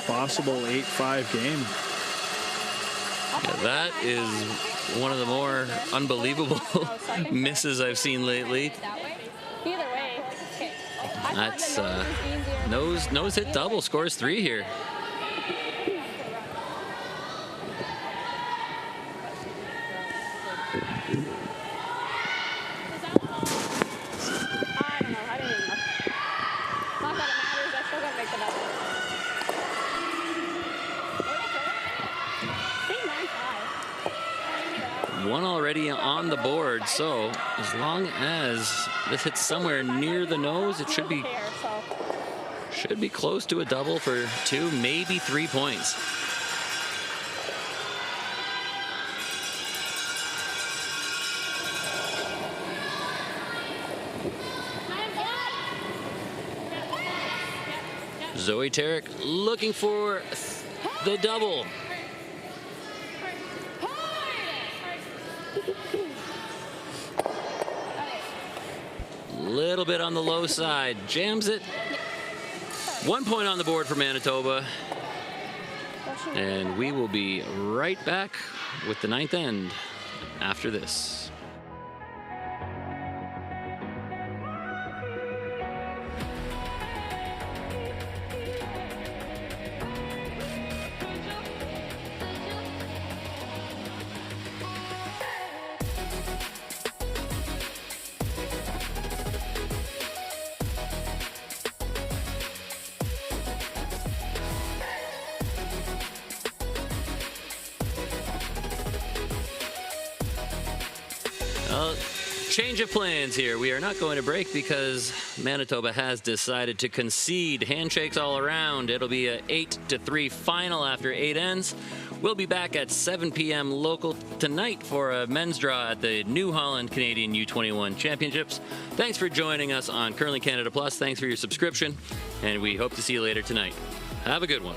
possible 8-5 game. Yeah, that is one of the more unbelievable misses I've seen lately. Either way. That's nose hit double, scores 3 here. One already on the board, so as long as this hits somewhere near the nose, it should be close to a double for 2, maybe 3 points. Zoe Tarek looking for the double. Little bit on the low side, jams it. 1 point on the board for Manitoba. And we will be right back with the 9th end after this. Change of plans here. We are not going to break because Manitoba has decided to concede. Handshakes all around. It'll be a 8-3 final after 8 ends. We'll be back at 7 p.m. local tonight for a men's draw at the New Holland Canadian U21 Championships. Thanks for joining us on Curling Canada Plus. Thanks for your subscription, and we hope to see you later tonight. Have a good one.